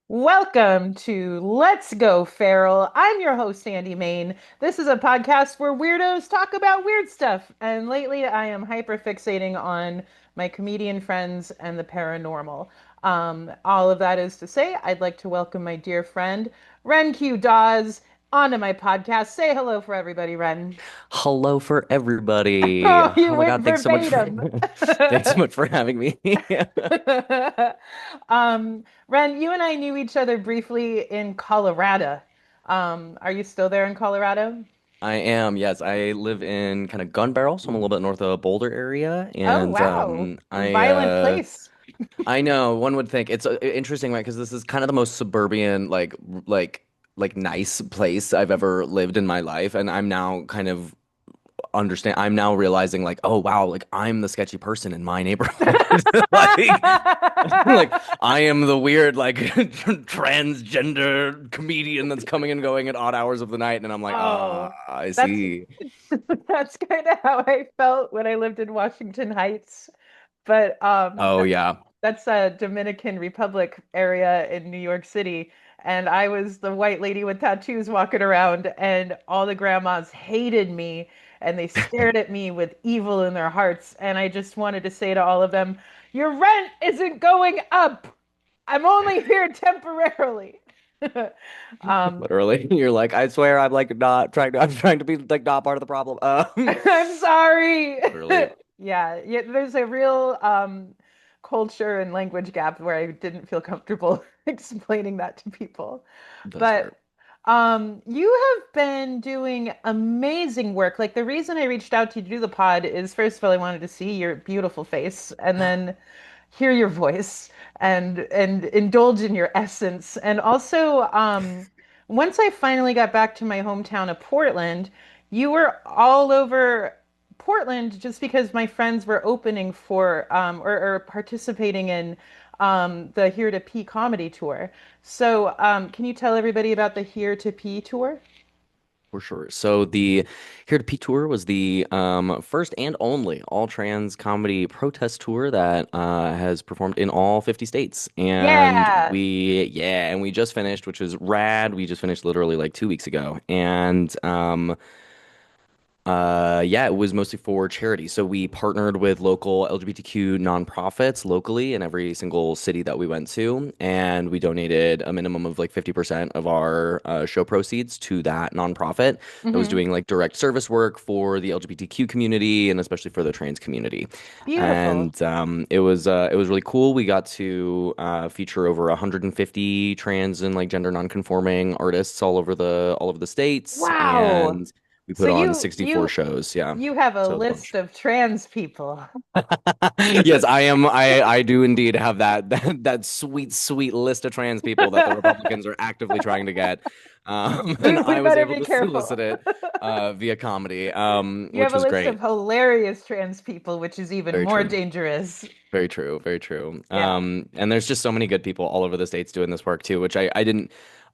Welcome to Let's Go Feral. I'm your host, Sandy Main. This is a podcast where weirdos talk about weird stuff. And lately, I am hyper fixating on my comedian friends and the paranormal. All of that is to say, I'd like to welcome my dear friend, Ren Q Dawes, onto my podcast. Say hello for everybody, Ren. Hello for everybody. Oh, you Oh my went God, thanks so much for verbatim. thanks so much for having me. Ren, you and I knew each other briefly in Colorado. Are you still there in Colorado? I am, yes. I live in kind of Gun Barrel, so I'm a little bit north of Boulder area. Oh, And wow. I Violent place. I know one would think it's interesting, right? Because this is kind of the most suburban, like nice place I've ever lived in my life. And I'm now kind of I'm now realizing like, oh wow, like I'm the sketchy person in my neighborhood. Like like I am the weird like transgender comedian that's coming and going at odd hours of the night, and I'm like, Oh, I that's see. that's kind of how I felt when I lived in Washington Heights. But Oh yeah, that's a Dominican Republic area in New York City. And I was the white lady with tattoos walking around, and all the grandmas hated me and they stared at me with evil in their hearts. And I just wanted to say to all of them, your rent isn't going up. I'm only here temporarily. um, literally. You're like, I swear, I'm like not trying to. I'm trying to be like not part of the problem. I'm sorry. Literally, Yeah, yeah, there's a real culture and language gap where I didn't feel comfortable explaining that to people. that's fair. But you have been doing amazing work. Like the reason I reached out to you to do the pod is first of all, I wanted to see your beautiful face and then hear your voice and indulge in your essence. And also, once I finally got back to my hometown of Portland, you were all over Portland just because my friends were opening for or participating in the Here to Pee comedy tour. So, can you tell everybody about the Here to Pee tour? For sure. So the Here to Pete tour was the first and only all trans comedy protest tour that has performed in all 50 states. And Yeah. we just finished, which is rad. We just finished literally like 2 weeks ago. And yeah, it was mostly for charity. So we partnered with local LGBTQ nonprofits locally in every single city that we went to, and we donated a minimum of like 50% of our show proceeds to that nonprofit that was Hmm. doing like direct service work for the LGBTQ community and especially for the trans community. Beautiful. And it was really cool. We got to feature over 150 trans and like gender nonconforming artists all over the states, Wow. and we So put on you 64 you shows. Yeah. you have a So it was a list bunch. of trans people. Yes, I am. I do indeed have that sweet, sweet list of trans people that the Republicans are actively trying to get. And We I was better able be to careful. solicit it via comedy, You have which a was list of great. hilarious trans people, which is even Very more true. dangerous. Very true. Very true. Yeah. And there's just so many good people all over the states doing this work too, which I didn't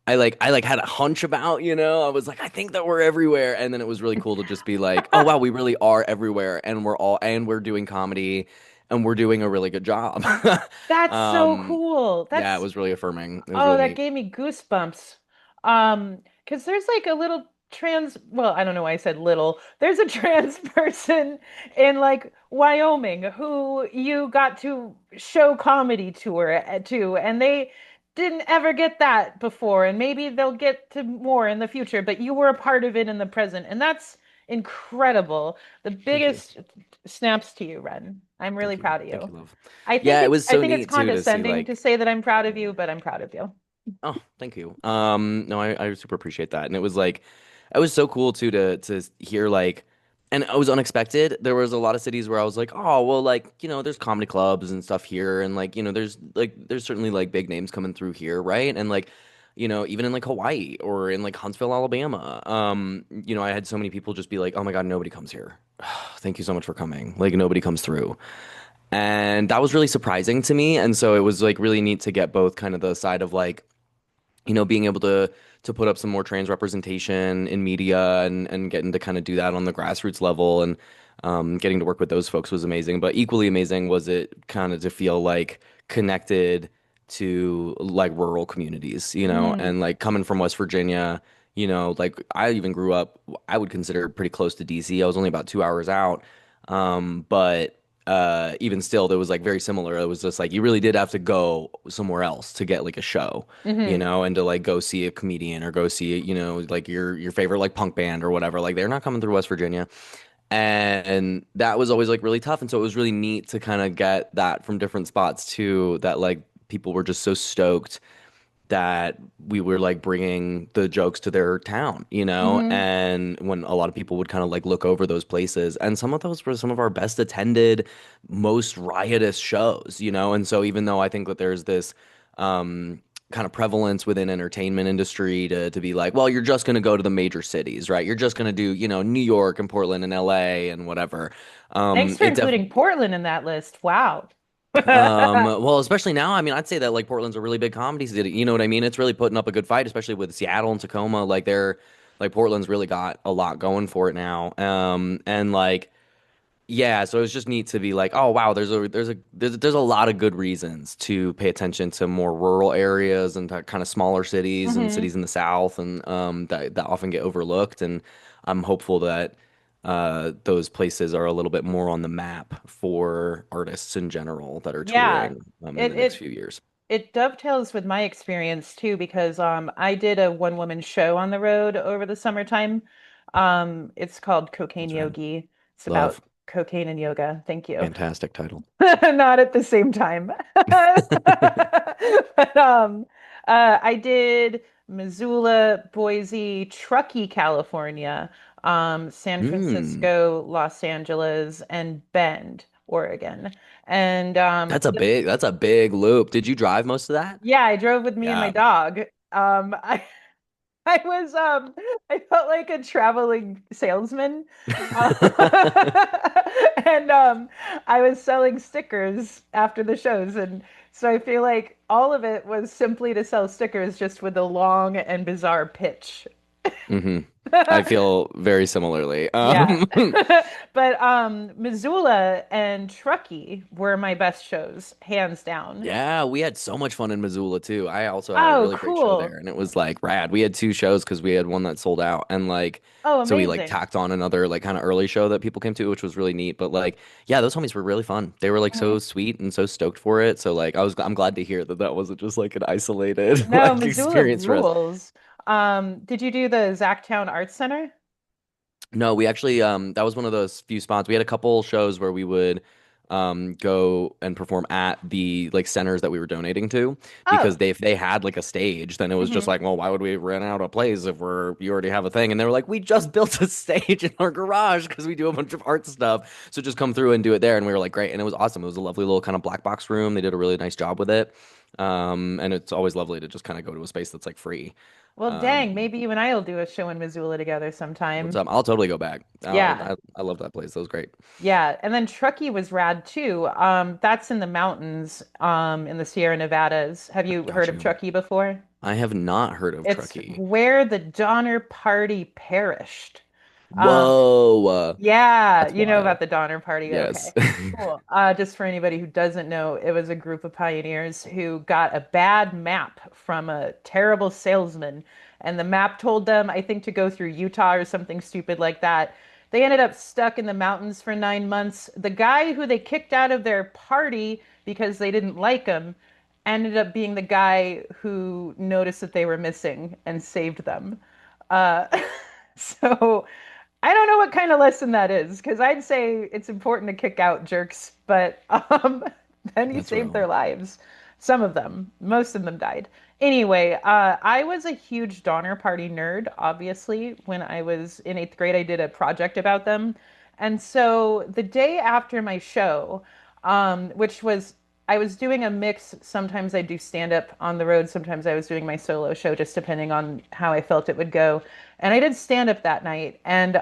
I like had a hunch about, you know. I was like, I think that we're everywhere. And then it was really cool to just be like, oh wow, we really are everywhere and we're doing comedy and we're doing a really good job. That's so Um, cool. yeah, it That's was really affirming. It was Oh, really that neat. gave me goosebumps. Because there's like a little trans, well, I don't know why I said little. There's a trans person in like Wyoming who you got to show comedy tour to, and they didn't ever get that before, and maybe they'll get to more in the future, but you were a part of it in the present, and that's incredible. The Thank you. biggest snaps to you, Ren. I'm really Thank you. proud of Thank you. you, love. I think Yeah, it it's was I so think it's neat too to see condescending to like, say that I'm proud of you, but I'm proud of you. oh, thank you. No, I super appreciate that. And it was like, it was so cool too to hear like, and it was unexpected. There was a lot of cities where I was like, oh, well, like, you know, there's comedy clubs and stuff here. And like, you know, there's certainly like big names coming through here, right? And like, you know, even in like Hawaii or in like Huntsville, Alabama, you know, I had so many people just be like, oh my God, nobody comes here. Thank you so much for coming. Like, nobody comes through. And that was really surprising to me. And so it was like really neat to get both kind of the side of like, you know, being able to put up some more trans representation in media and getting to kind of do that on the grassroots level and getting to work with those folks was amazing. But equally amazing was it kind of to feel like connected to like rural communities, Mm, and like coming from West Virginia, like I even grew up, I would consider pretty close to DC. I was only about 2 hours out. But even still, there was like very similar. It was just like you really did have to go somewhere else to get like a show, hmm. and to like go see a comedian or go see, like your favorite like punk band or whatever. Like they're not coming through West Virginia. And that was always like really tough. And so it was really neat to kind of get that from different spots too, that like people were just so stoked that we were like bringing the jokes to their town, Hmm. and when a lot of people would kind of like look over those places, and some of those were some of our best attended, most riotous shows, and so even though I think that there's this kind of prevalence within entertainment industry to be like, well, you're just going to go to the major cities, right? You're just going to do, New York and Portland and LA and whatever. Thanks for It def including Portland in that list. Wow. well, especially now, I mean, I'd say that like Portland's a really big comedy city. You know what I mean? It's really putting up a good fight, especially with Seattle and Tacoma. Like they're like Portland's really got a lot going for it now. And like yeah, so it's just neat to be like, oh wow, there's a lot of good reasons to pay attention to more rural areas and to kind of smaller cities and Hmm. cities in the South, and that often get overlooked. And I'm hopeful that those places are a little bit more on the map for artists in general that are Yeah. touring in It the next it few years. it dovetails with my experience too because I did a one woman show on the road over the summertime. It's called Cocaine That's right. Yogi. It's Love. about cocaine and yoga. Thank you. Fantastic title. Not at the same time. But I did Missoula, Boise, Truckee, California, San Hmm. Francisco, Los Angeles, and Bend, Oregon. And That's a big loop. Did you drive most of that? yeah, I drove with me and my Yeah. dog. I I was I felt like a traveling salesman. Uh, and I was selling stickers after the shows, and so I feel like all of it was simply to sell stickers just with a long and bizarre pitch. hmm I feel very similarly. Yeah. But Missoula and Truckee were my best shows, hands down. Yeah, we had so much fun in Missoula too. I also had a Oh, really great show cool. there, and it was like rad. We had two shows because we had one that sold out, and like Oh, so we like amazing. tacked on another like kind of early show that people came to, which was really neat. But like, yeah, those homies were really fun. They were like so sweet and so stoked for it. So like, I'm glad to hear that that wasn't just like an isolated No, like Missoula experience for us. rules. Did you do the Zachtown Arts Center? No, we actually that was one of those few spots. We had a couple shows where we would go and perform at the like centers that we were donating to, because Oh, if they had like a stage, then it was just hmm. like, well, why would we rent out a place if you already have a thing? And they were like, we just built a stage in our garage because we do a bunch of art stuff. So just come through and do it there. And we were like, great. And it was awesome. It was a lovely little kind of black box room. They did a really nice job with it. And it's always lovely to just kind of go to a space that's like free. Well, dang, Um, maybe you and I will do a show in Missoula together what's sometime. up? I'll totally go back. Yeah. I love that place. That was great. Yeah. And then Truckee was rad too. That's in the mountains, in the Sierra Nevadas. Have you heard Got of you. Truckee before? I have not heard of It's Truckee. where the Donner Party perished. Um, Whoa, Yeah, that's you know about wild. the Donner Party. Yes. Okay, cool. Just for anybody who doesn't know, it was a group of pioneers who got a bad map from a terrible salesman, and the map told them, I think, to go through Utah or something stupid like that. They ended up stuck in the mountains for 9 months. The guy who they kicked out of their party because they didn't like him ended up being the guy who noticed that they were missing and saved them. Uh, so. I don't know what kind of lesson that is, because I'd say it's important to kick out jerks, but then you That's saved their real. lives. Some of them, most of them died. Anyway, I was a huge Donner Party nerd, obviously. When I was in eighth grade, I did a project about them. And so the day after my show, which was, I was doing a mix. Sometimes I do stand up on the road. Sometimes I was doing my solo show, just depending on how I felt it would go. And I did stand up that night, and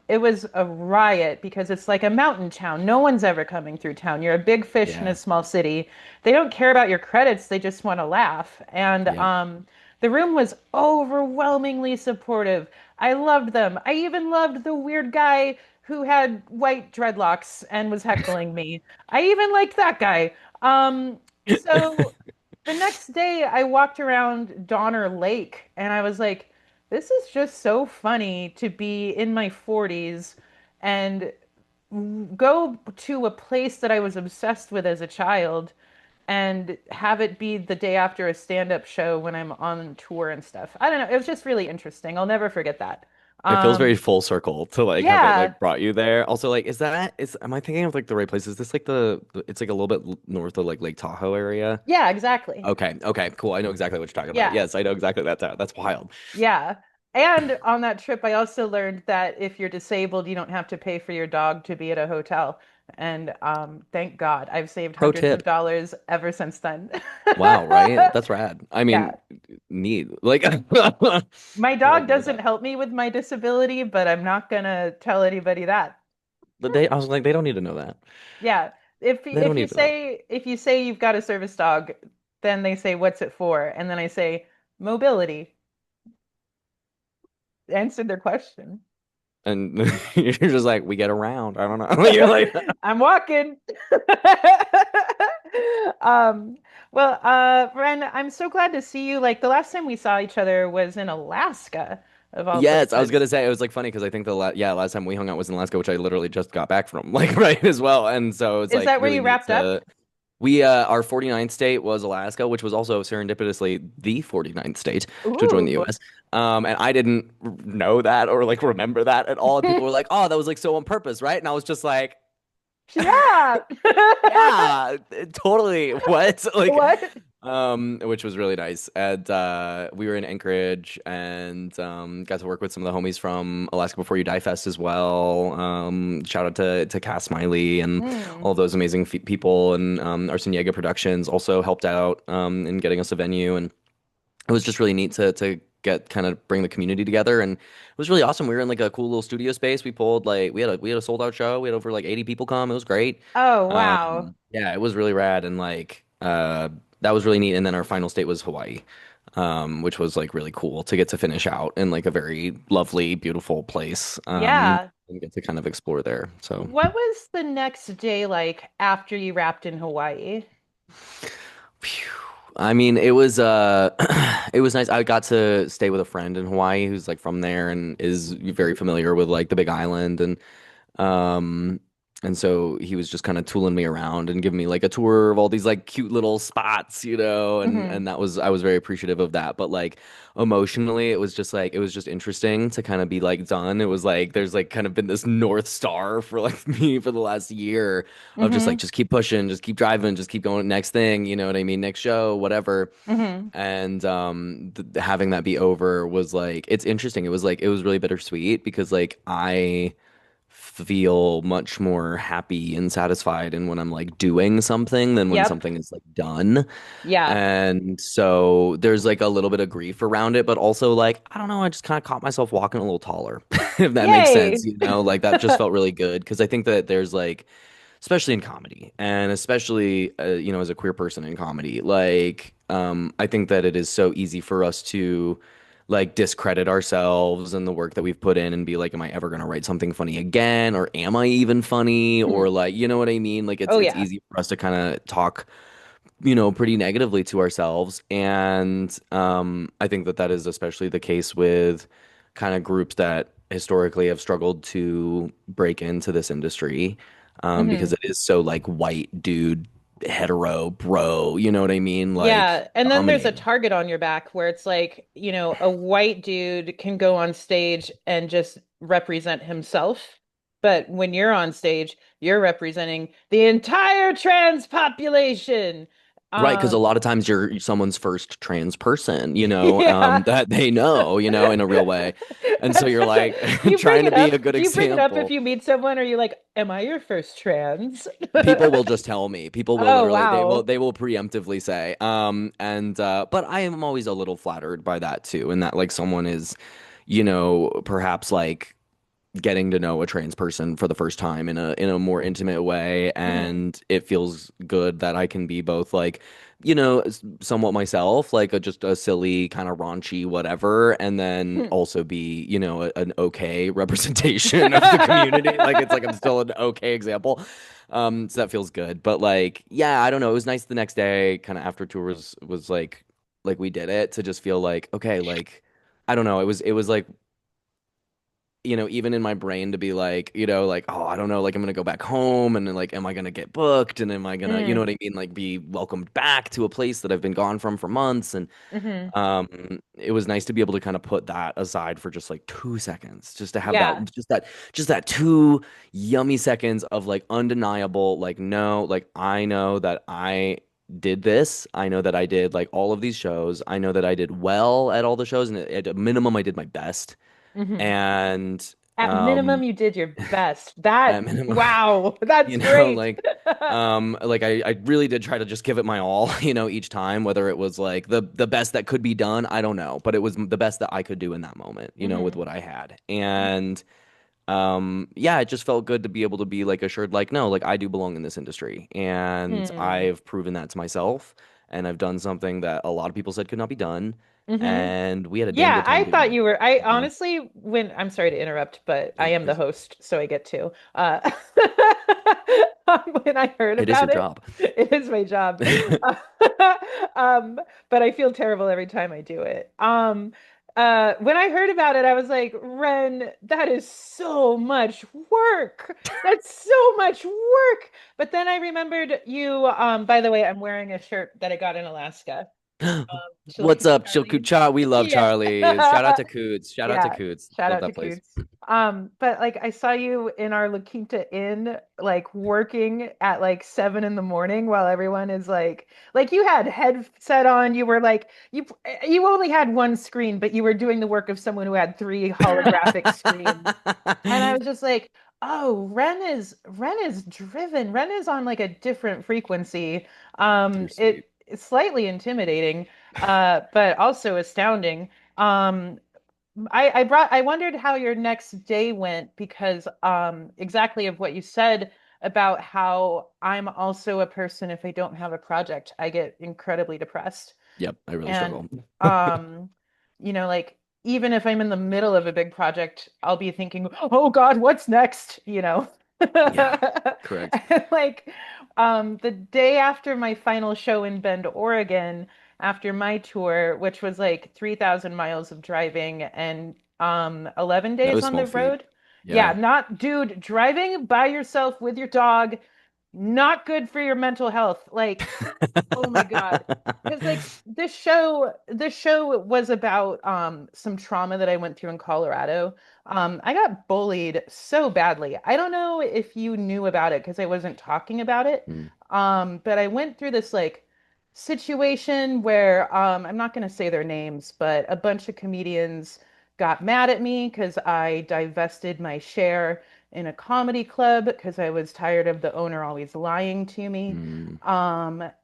it was a riot because it's like a mountain town. No one's ever coming through town. You're a big fish in a Yeah. small city. They don't care about your credits, they just want to laugh. And Yep. the room was overwhelmingly supportive. I loved them. I even loved the weird guy who had white dreadlocks and was heckling me. I even liked that guy. So the next day I walked around Donner Lake and I was like, this is just so funny to be in my 40s and go to a place that I was obsessed with as a child and have it be the day after a stand-up show when I'm on tour and stuff. I don't know. It was just really interesting. I'll never forget that. It feels very Um, full circle to like have it yeah. like brought you there. Also, like, is am I thinking of like the right place? Is this like it's like a little bit north of like Lake Tahoe area? Yeah, exactly. Okay, okay, cool. I know exactly what you're talking about. Yeah. Yes, I know exactly that town. That's wild. Yeah. And on that trip, I also learned that if you're disabled, you don't have to pay for your dog to be at a hotel. And thank God, I've saved Pro hundreds of tip. dollars ever since then. Wow, right? That's rad. I Yeah. mean, neat. Like, My like dog know doesn't that. help me with my disability, but I'm not gonna tell anybody that. But I was like, they don't need to know that. Yeah. If They don't if you need to know. say you've got a service dog, then they say, "What's it for?" And then I say, "Mobility." Answered their question. And you're just like, we get around. I don't know. You're like, I'm walking. Um, Ren, I'm so glad to see you. Like the last time we saw each other was in Alaska, of all yes, I was gonna places. say it was like funny because I think last time we hung out was in Alaska, which I literally just got back from, like right as well. And so it's Is like that where really you neat wrapped up? to our 49th state was Alaska, which was also serendipitously the 49th state to join the Ooh, US. And I didn't know that or like remember that at all. And people were like, "Oh, that was like so on purpose, right?" And I was just like, yeah. "Yeah, totally." What? Like, What? which was really nice. And we were in Anchorage and got to work with some of the homies from Alaska Before You Die Fest as well. Shout out to Cass Smiley and Mm. all those amazing people. And Arseniega Productions also helped out in getting us a venue. And it was just really neat to get kind of bring the community together. And it was really awesome. We were in like a cool little studio space. We pulled like we had a sold out show. We had over like 80 people come. It was great. Oh, wow. Yeah, it was really rad and like that was really neat. And then our final state was Hawaii, which was like really cool to get to finish out in like a very lovely, beautiful place. Yeah. And get to kind of explore there. So What was the next day like after you wrapped in Hawaii? phew. I mean, it was it was nice. I got to stay with a friend in Hawaii who's like from there and is very familiar with like the Big Island um and so he was just kind of tooling me around and giving me like a tour of all these like cute little spots, Hmm. and that was I was very appreciative of that. But like emotionally, it was just like it was just interesting to kind of be like done. It was like there's like kind of been this North Star for like me for the last year of just like Hmm. just keep pushing, just keep driving, just keep going next thing, you know what I mean? Next show, whatever. Hmm. And having that be over was like it's interesting. It was like it was really bittersweet because like I feel much more happy and satisfied in when I'm like doing something than when Yep. something is like done. Yeah. And so there's like a little bit of grief around it, but also like, I don't know, I just kind of caught myself walking a little taller, if that makes sense, Yay. you know, like that just felt really good because I think that there's like especially in comedy and especially as a queer person in comedy like I think that it is so easy for us to like discredit ourselves and the work that we've put in and be like am I ever going to write something funny again or am I even funny or Mhm. like you know what I mean like Oh it's yeah. easy for us to kind of talk pretty negatively to ourselves and I think that that is especially the case with kind of groups that historically have struggled to break into this industry because Hmm. it is so like white dude hetero bro you know what I mean like Yeah. And then there's a dominating. target on your back where it's like, a white dude can go on stage and just represent himself. But when you're on stage, you're representing the entire trans population. Right, because a Um, lot of times you're someone's first trans person, yeah. that they know, in a real way. And so That's you're such a, like do you bring trying to it be up? a good Do you bring it up if example. you meet someone? Are you like, am I your first trans? People will just tell me. People will Oh, literally wow. they will preemptively say. And but I am always a little flattered by that too, and that like someone is, perhaps like getting to know a trans person for the first time in a more intimate way Hmm. and it feels good that I can be both like somewhat myself, like just a silly kind of raunchy whatever, and then also be, an okay representation of the community. Like it's like I'm still an okay example. So that feels good. But like, yeah, I don't know. It was nice the next day, kind of after tour was like we did it to just feel like, okay, like I don't know. It was like even in my brain to be like, like, oh, I don't know, like I'm gonna go back home and then like, am I gonna get booked? And am I gonna, you know Mm, what I mean? Like be welcomed back to a place that I've been gone from for months. And hmm. it was nice to be able to kind of put that aside for just like 2 seconds, just to have Yeah. that two yummy seconds of like undeniable, like, no, like I know that I did this. I know that I did like all of these shows. I know that I did well at all the shows, and at a minimum, I did my best. Hmm. And At minimum, um you did your best. That, at minimum, wow, that's great. like I really did try to just give it my all, each time, whether it was like the best that could be done, I don't know, but it was the best that I could do in that moment, with Hmm. what I had. And yeah, it just felt good to be able to be like assured, like, no, like I do belong in this industry, and Hmm. I've proven that to myself, and I've done something that a lot of people said could not be done, Hmm. and we had a damn Yeah, good time I doing thought it. you were. I You know? honestly, when I'm sorry to interrupt, but I No am the worries. host, so I get to. When I heard It is your about it, job. it is my job. Um, but I feel terrible every time I do it. When I heard about it, I was like, Ren, that is so much work. That's so much work. But then I remembered you. By the way, I'm wearing a shirt that I got in Alaska. What's Chilkoot up, Charlie's. Chilkucha? We love Yeah. Charlie's. Shout out to Coots. Shout out to Yeah. Coots. Shout Love out to that place. Coots. But like I saw you in our La Quinta Inn, like working at like 7 in the morning while everyone is like you had headset on, you were like you only had one screen, but you were doing the work of someone who had three holographic screens. And I was just like, oh, Ren is driven. Ren is on like a different frequency. Too It sweet. it's slightly intimidating, but also astounding. Um, I wondered how your next day went because exactly of what you said about how I'm also a person if I don't have a project, I get incredibly depressed. Yep, I really And struggle. um, like even if I'm in the middle of a big project, I'll be thinking, "Oh God, what's next?" Yeah, correct. And like the day after my final show in Bend, Oregon, after my tour, which was like 3,000 miles of driving and 11 No days on small the feat. road. Yeah, Yeah. not dude, driving by yourself with your dog, not good for your mental health. Like, oh my God. Because like this show was about some trauma that I went through in Colorado. I got bullied so badly. I don't know if you knew about it because I wasn't talking about it. Mm, But I went through this like situation where I'm not going to say their names, but a bunch of comedians got mad at me because I divested my share in a comedy club because I was tired of the owner always lying to me. mm,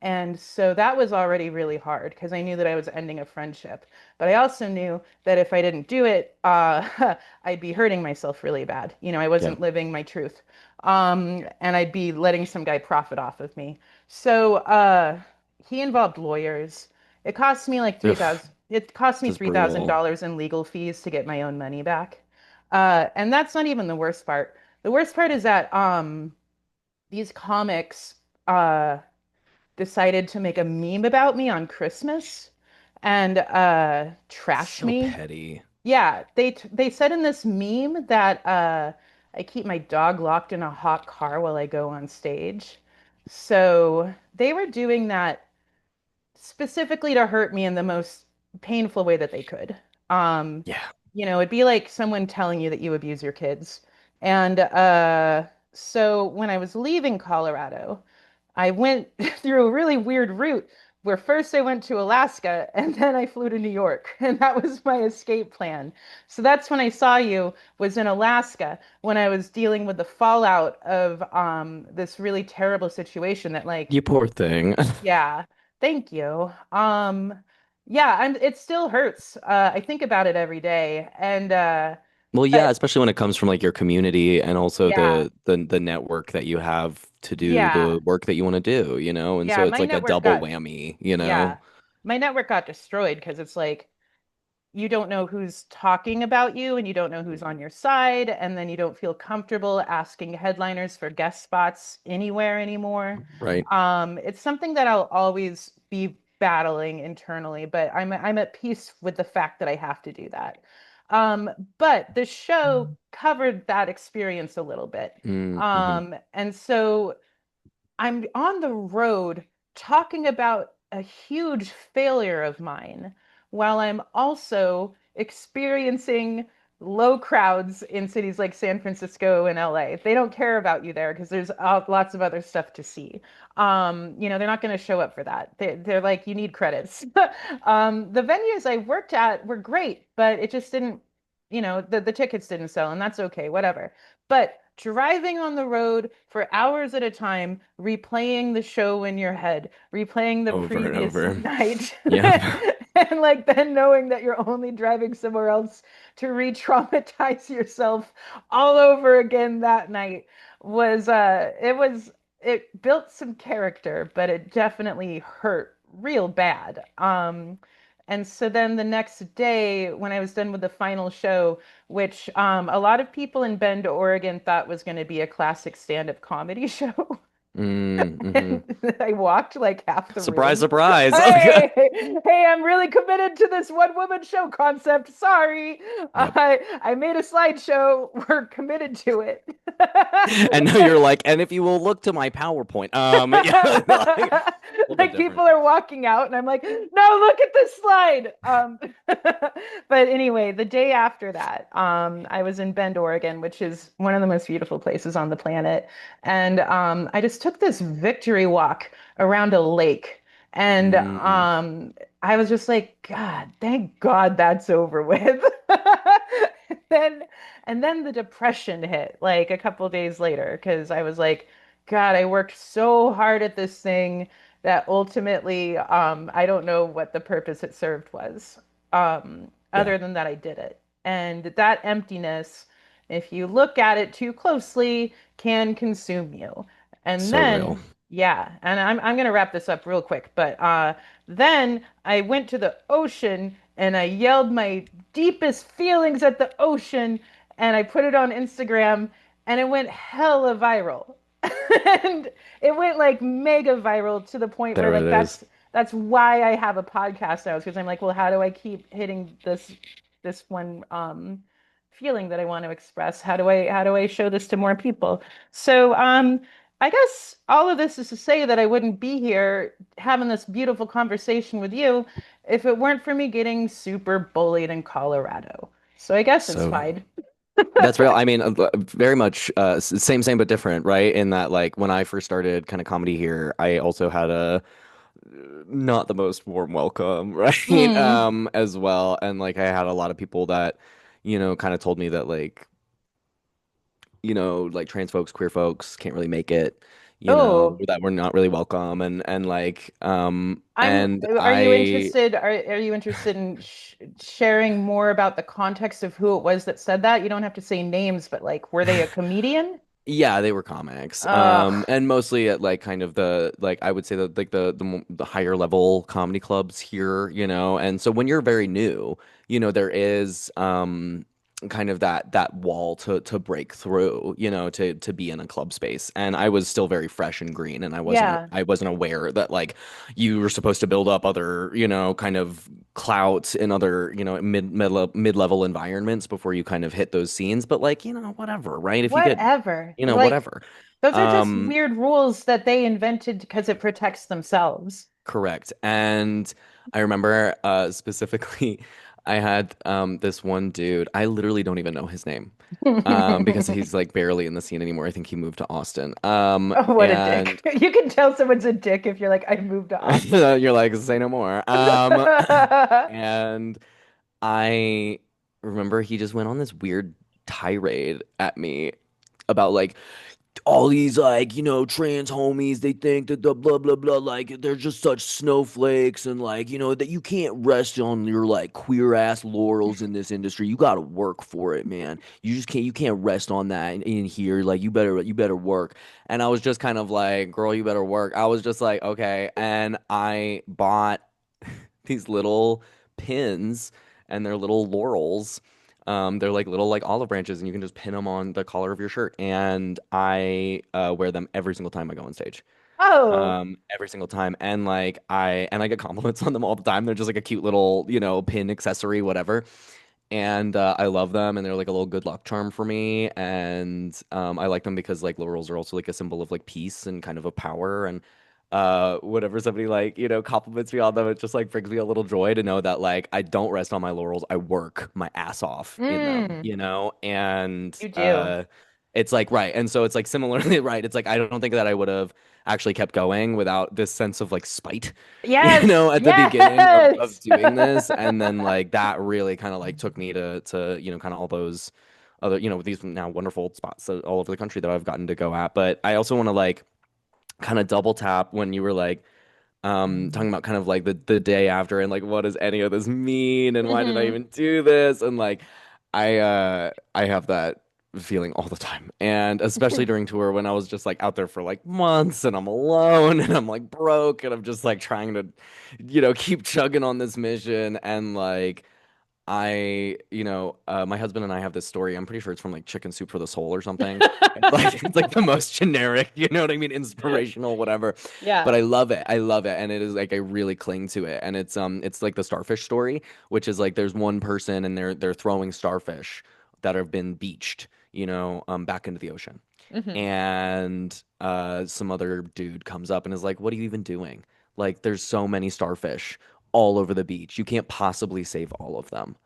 And so that was already really hard because I knew that I was ending a friendship. But I also knew that if I didn't do it, I'd be hurting myself really bad. I yeah. wasn't living my truth. And I'd be letting some guy profit off of me. So he involved lawyers. Ugh, It cost me just three thousand brutal. dollars in legal fees to get my own money back. And that's not even the worst part. The worst part is that these comics uh, decided to make a meme about me on Christmas and trash So me. petty. Yeah, they said in this meme that I keep my dog locked in a hot car while I go on stage. So they were doing that specifically to hurt me in the most painful way that they could. Um, Yeah. it'd be like someone telling you that you abuse your kids. And so when I was leaving Colorado, I went through a really weird route where first I went to Alaska and then I flew to New York. And that was my escape plan. So that's when I saw you was in Alaska when I was dealing with the fallout of this really terrible situation that like You poor thing. yeah, thank you. Yeah, it still hurts. I think about it every day. And Well, yeah, but especially when it comes from like your community and also yeah. the network that you have to do Yeah. the work that you want to do, and Yeah, so it's my like a network double got whammy. yeah. My network got destroyed because it's like you don't know who's talking about you and you don't know who's on your side, and then you don't feel comfortable asking headliners for guest spots anywhere anymore. Right. It's something that I'll always be battling internally, but I'm at peace with the fact that I have to do that. Um, but the show covered that experience a little bit. Mm-hmm. And so I'm on the road talking about a huge failure of mine while I'm also experiencing low crowds in cities like San Francisco and LA. They don't care about you there because there's lots of other stuff to see. They're not going to show up for that. They're like, you need credits. The venues I worked at were great, but it just didn't, the tickets didn't sell, and that's okay, whatever. But driving on the road for hours at a time, replaying the show in your head, replaying the Over and previous over. night, Yep. and like then knowing that you're only driving somewhere else to re-traumatize yourself all over again that night it built some character, but it definitely hurt real bad. And so then the next day, when I was done with the final show, which a lot of people in Bend, Oregon thought was going to be a classic stand-up comedy show. Mm-hmm. And I walked like half the Surprise, room. surprise. Hey, hey, I'm really committed to this one woman show concept. Sorry. Yep. I made a slideshow. We're committed to it. And now you're like, and if you will look to my PowerPoint, yeah, like, a little bit Like people different. are walking out, and I'm like, no, look at this slide. But anyway, the day after that, I was in Bend, Oregon, which is one of the most beautiful places on the planet. And I just took this victory walk around a lake. And Mm, I was just like, God, thank God that's over with. And then, and then the depression hit like a couple days later because I was like, God, I worked so hard at this thing that ultimately, I don't know what the purpose it served was, yeah, other than that I did it. And that emptiness, if you look at it too closely, can consume you. And so real. then, yeah, and I'm gonna wrap this up real quick, but then I went to the ocean and I yelled my deepest feelings at the ocean and I put it on Instagram and it went hella viral. And it went like mega viral to the point where There it like is. that's why I have a podcast now, because I'm like, well, how do I keep hitting this one feeling that I want to express? How do I show this to more people? So I guess all of this is to say that I wouldn't be here having this beautiful conversation with you if it weren't for me getting super bullied in Colorado. So I guess it's So fine. that's real. I mean, very much same but different, right? In that, like, when I first started kind of comedy here, I also had a not the most warm welcome, right? Mm. As well, and like I had a lot of people that, kind of told me that like like trans folks, queer folks can't really make it, Oh, that we're not really welcome and like I'm, and are you I interested, are you interested in sharing more about the context of who it was that said that? You don't have to say names, but like, were they a comedian? yeah, they were comics. Ugh. And mostly at like kind of the like I would say that like the higher level comedy clubs here, And so when you're very new, there is kind of that wall to break through, to be in a club space. And I was still very fresh and green and Yeah. I wasn't aware that like you were supposed to build up other, kind of clout in other, mid-level environments before you kind of hit those scenes. But like, whatever, right? If you get Whatever. Like, whatever. those are just Um, weird rules that they invented because it protects themselves. correct. And I remember specifically I had this one dude, I literally don't even know his name. Because he's like barely in the scene anymore. I think he moved to Austin. Oh, what a dick. And You can tell someone's a dick if you're like, I moved to Austin. you're like, say no more. And I remember he just went on this weird tirade at me about like all these like trans homies, they think that the blah blah blah, like they're just such snowflakes, and like that you can't rest on your like queer ass laurels in this industry. You got to work for it, man. You can't rest on that in here. Like you better work. And I was just kind of like, girl, you better work. I was just like, okay. And I bought these little pins, and they're little laurels. They're like little like olive branches, and you can just pin them on the collar of your shirt. And I wear them every single time I go on stage. Oh, Every single time. And like I get compliments on them all the time. They're just like a cute little, pin accessory, whatever. And I love them, and they're like a little good luck charm for me. And I like them because like laurels are also like a symbol of like peace and kind of a power. And whenever somebody like compliments me on them, it just like brings me a little joy to know that like I don't rest on my laurels. I work my ass off in them, mm, and you do. it's like right. And so it's like similarly right. It's like I don't think that I would have actually kept going without this sense of like spite, Yes, at the beginning of yes. doing this. And then like that really kind of like took me to kind of all those other, these now wonderful spots all over the country that I've gotten to go at. But I also want to like kind of double tap when you were like talking about kind of like the day after, and like what does any of this mean, and why did I Hmm. even do this, and like I have that feeling all the time, and especially during tour when I was just like out there for like months, and I'm alone, and I'm like broke, and I'm just like trying to keep chugging on this mission. And like my husband and I have this story. I'm pretty sure it's from like Chicken Soup for the Soul or something. It's like it's like the most generic, you know what I mean, inspirational, whatever. But Yeah. I love it. I love it, and it is like I really cling to it. And it's like the starfish story, which is like there's one person, and they're throwing starfish that have been beached, back into the ocean. Hmm. And some other dude comes up and is like, "What are you even doing? Like, there's so many starfish all over the beach. You can't possibly save all of them.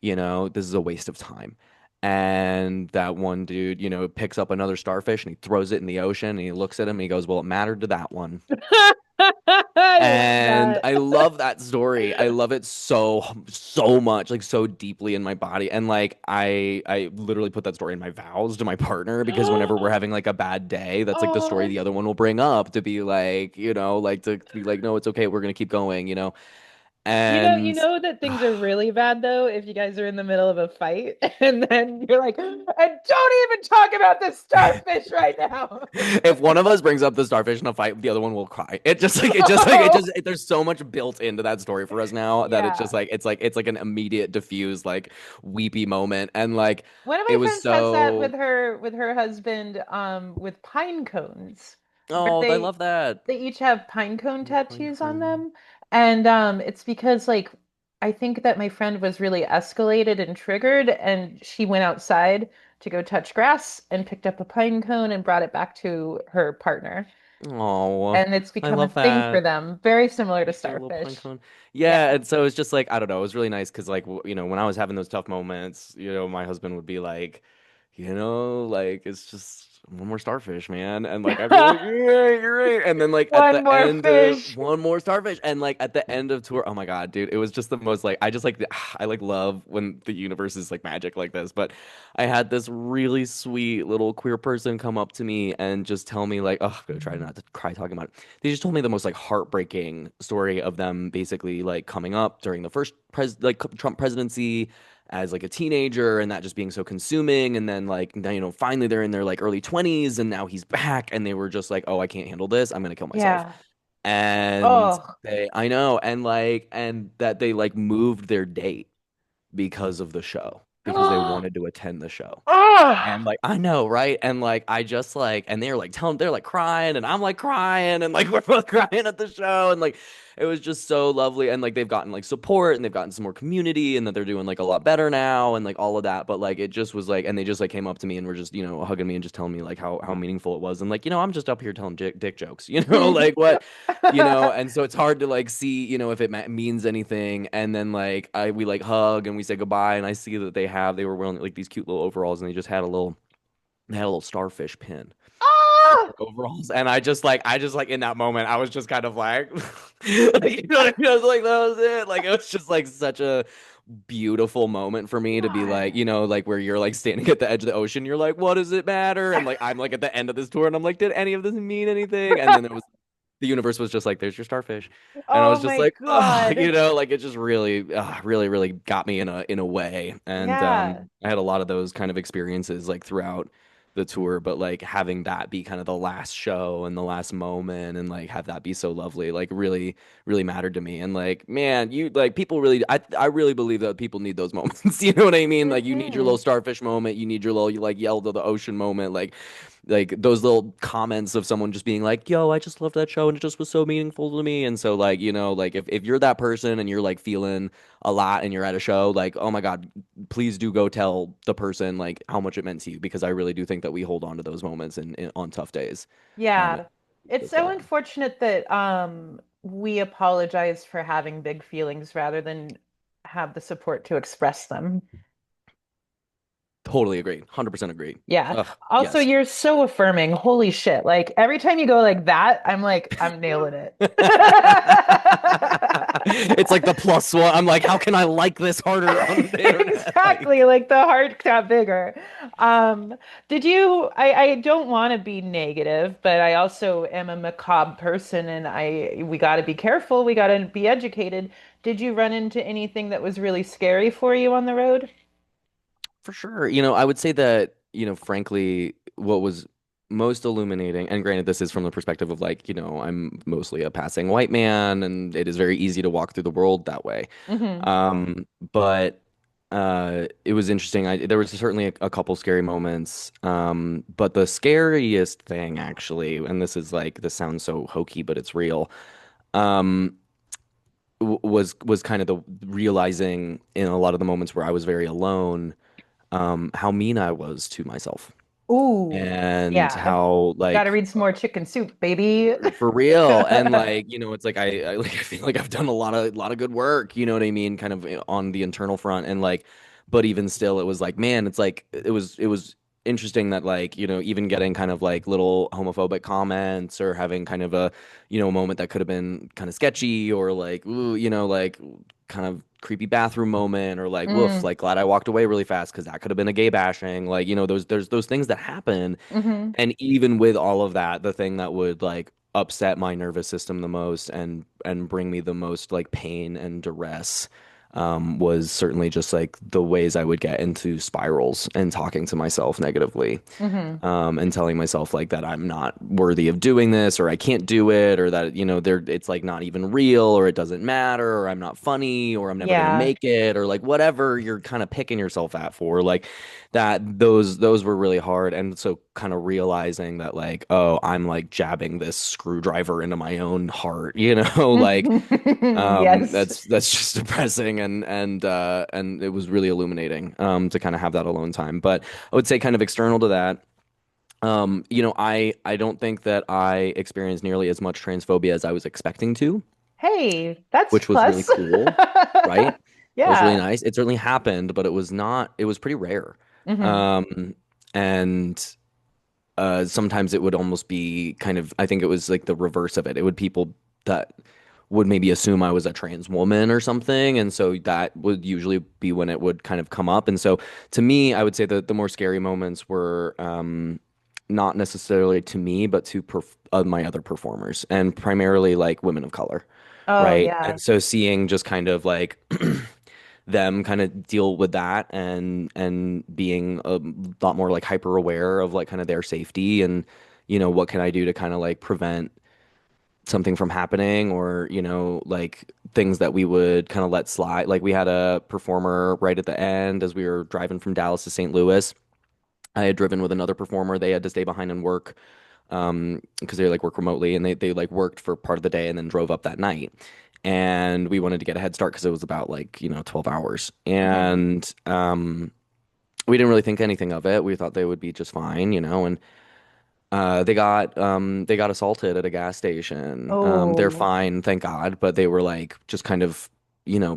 This is a waste of time." And that one dude, picks up another starfish, and he throws it in the ocean, and he looks at him and he goes, "Well, it mattered to that one." I love And that. I love that story. I love it so so much, like so deeply in my body. And like I literally put that story in my vows to my partner, because whenever we're having like a bad day, that's like the story Oh. the other one will bring up to be like, like to be like, "No, it's okay. We're gonna keep going." You And know that things are really bad though if you guys are in the middle of a fight and then you're like, and don't even talk about the starfish right now. if one of us brings up the starfish in a fight, the other one will cry. Oh, there's so much built into that story for us now that it's just yeah. like it's like an immediate diffuse like weepy moment. And like One of it my was friends has that so with her husband with pine cones where oh, I love that. they each have pine cone Pine tattoos on cone. them. And it's because like I think that my friend was really escalated and triggered and she went outside to go touch grass and picked up a pine cone and brought it back to her partner. Oh, And it's I become a love thing for that. them, very similar to Their little pine starfish. cone. Yeah. Yeah, and so it's just like I don't know, it was really nice because like when I was having those tough moments, my husband would be like, like it's just one more starfish, man. And like I'd be like, yeah, you're right. And then like at One the more end of fish. one more starfish, and like at the end of tour, oh my God, dude, it was just the most like I just like I like love when the universe is like magic like this. But I had this really sweet little queer person come up to me and just tell me like, oh, I'm gonna try not to cry talking about it. They just told me the most like heartbreaking story of them basically like coming up during the first Trump presidency as like a teenager, and that just being so consuming. And then like now, finally they're in their like early 20s, and now he's back, and they were just like, "Oh, I can't handle this. I'm gonna kill myself." Yeah. And Oh. I know, and that they like moved their date because of the show, because they wanted to attend the show. And Oh. like I know, right? And like I just like and they're like telling they're like crying, and I'm like crying, and like we're both crying at the show. And like it was just so lovely. And like they've gotten like support, and they've gotten some more community, and that they're doing like a lot better now, and like all of that. But like it just was like, and they just like came up to me and were just, hugging me and just telling me like how meaningful it was. And like, I'm just up here telling dick jokes, like what, and so it's hard to like see, if it means anything. And then like we like hug and we say goodbye, and I see that they were wearing like these cute little overalls, and they had a little starfish pin on Oh. their overalls. And I just like in that moment I was just kind of like, like, you know what I mean? I was like, that was it. Like it was just like such a beautiful moment for me to be like, God. like where you're like standing at the edge of the ocean, you're like, what does it matter? And like I'm like at the end of this tour and I'm like, did any of this mean anything? And then it was the universe was just like, there's your starfish. And I Oh was just my like, oh, God. like it just really, really, really got me in a way. And Yeah. I had a lot of those kind of experiences like throughout the tour, but like having that be kind of the last show and the last moment and like have that be so lovely, like really, really mattered to me. And like, man, you like people really, I really believe that people need those moments. You know what I mean? Like you need your Hmm. little starfish moment, you need your little, you like yell to the ocean moment, like those little comments of someone just being like, yo, I just loved that show and it just was so meaningful to me. And so like, like if you're that person and you're like feeling a lot and you're at a show, like, oh my God, please do go tell the person like how much it meant to you because I really do think that we hold on to those moments on tough days. Um, Yeah. It's with that so a lot. unfortunate that we apologize for having big feelings rather than have the support to express them. Totally agree. 100% agree. Yeah. Ugh, Also, yes. you're so affirming. Holy shit. Like every time you go like that, I'm like, I'm nailing it. It's like the plus one. I'm like, how can I like this harder on the internet? Exactly, Like, like the heart got bigger. Um, I don't want to be negative, but I also am a macabre person and we got to be careful, we got to be educated. Did you run into anything that was really scary for you on the road? for sure. I would say that, frankly, what was most illuminating, and granted, this is from the perspective of like, I'm mostly a passing white man, and it is very easy to walk through the world that way. Hmm. But it was interesting. There was certainly a couple scary moments. But the scariest thing, actually, and this sounds so hokey, but it's real. Um, was kind of the realizing in a lot of the moments where I was very alone how mean I was to myself Ooh, and yeah. how Got to like read some more Chicken Soup, baby. for real and like it's like I like I feel like I've done a lot of good work, you know what I mean, kind of on the internal front and like but even still it was like man it's like it was interesting that like even getting kind of like little homophobic comments or having kind of a a moment that could have been kind of sketchy or like ooh, like kind of creepy bathroom moment or like woof Mm, like glad I walked away really fast because that could have been a gay bashing like there's those things that happen. hmm. And even with all of that, the thing that would like upset my nervous system the most and bring me the most like pain and duress was certainly just like the ways I would get into spirals and talking to myself negatively Hmm. and telling myself like that I'm not worthy of doing this or I can't do it or that there it's like not even real or it doesn't matter or I'm not funny or I'm never gonna Yeah. make it or like whatever you're kind of picking yourself at for like that those were really hard and so kind of realizing that like oh I'm like jabbing this screwdriver into my own heart like Yes. that's just depressing and it was really illuminating to kind of have that alone time but I would say kind of external to that I don't think that I experienced nearly as much transphobia as I was expecting to, Hey, that's which was really plus. cool, right? That was really Yeah. nice. It certainly happened, but it was pretty rare. Hmm. Um, and sometimes it would almost be kind of, I think it was like the reverse of it. It would people that would maybe assume I was a trans woman or something. And so that would usually be when it would kind of come up. And so to me, I would say that the more scary moments were not necessarily to me, but to my other performers and primarily like women of color. Oh, Right. yeah. And so seeing just kind of like them kind of deal with that and being a lot more like hyper aware of like kind of their safety and what can I do to kind of like prevent something from happening or like things that we would kind of let slide like we had a performer right at the end as we were driving from Dallas to St. Louis. I had driven with another performer. They had to stay behind and work because they like work remotely and they like worked for part of the day and then drove up that night. And we wanted to get a head start because it was about like 12 hours. Hmm. And we didn't really think anything of it. We thought they would be just fine, and they got assaulted at a gas station. They're Oh. fine, thank God, but they were like just kind of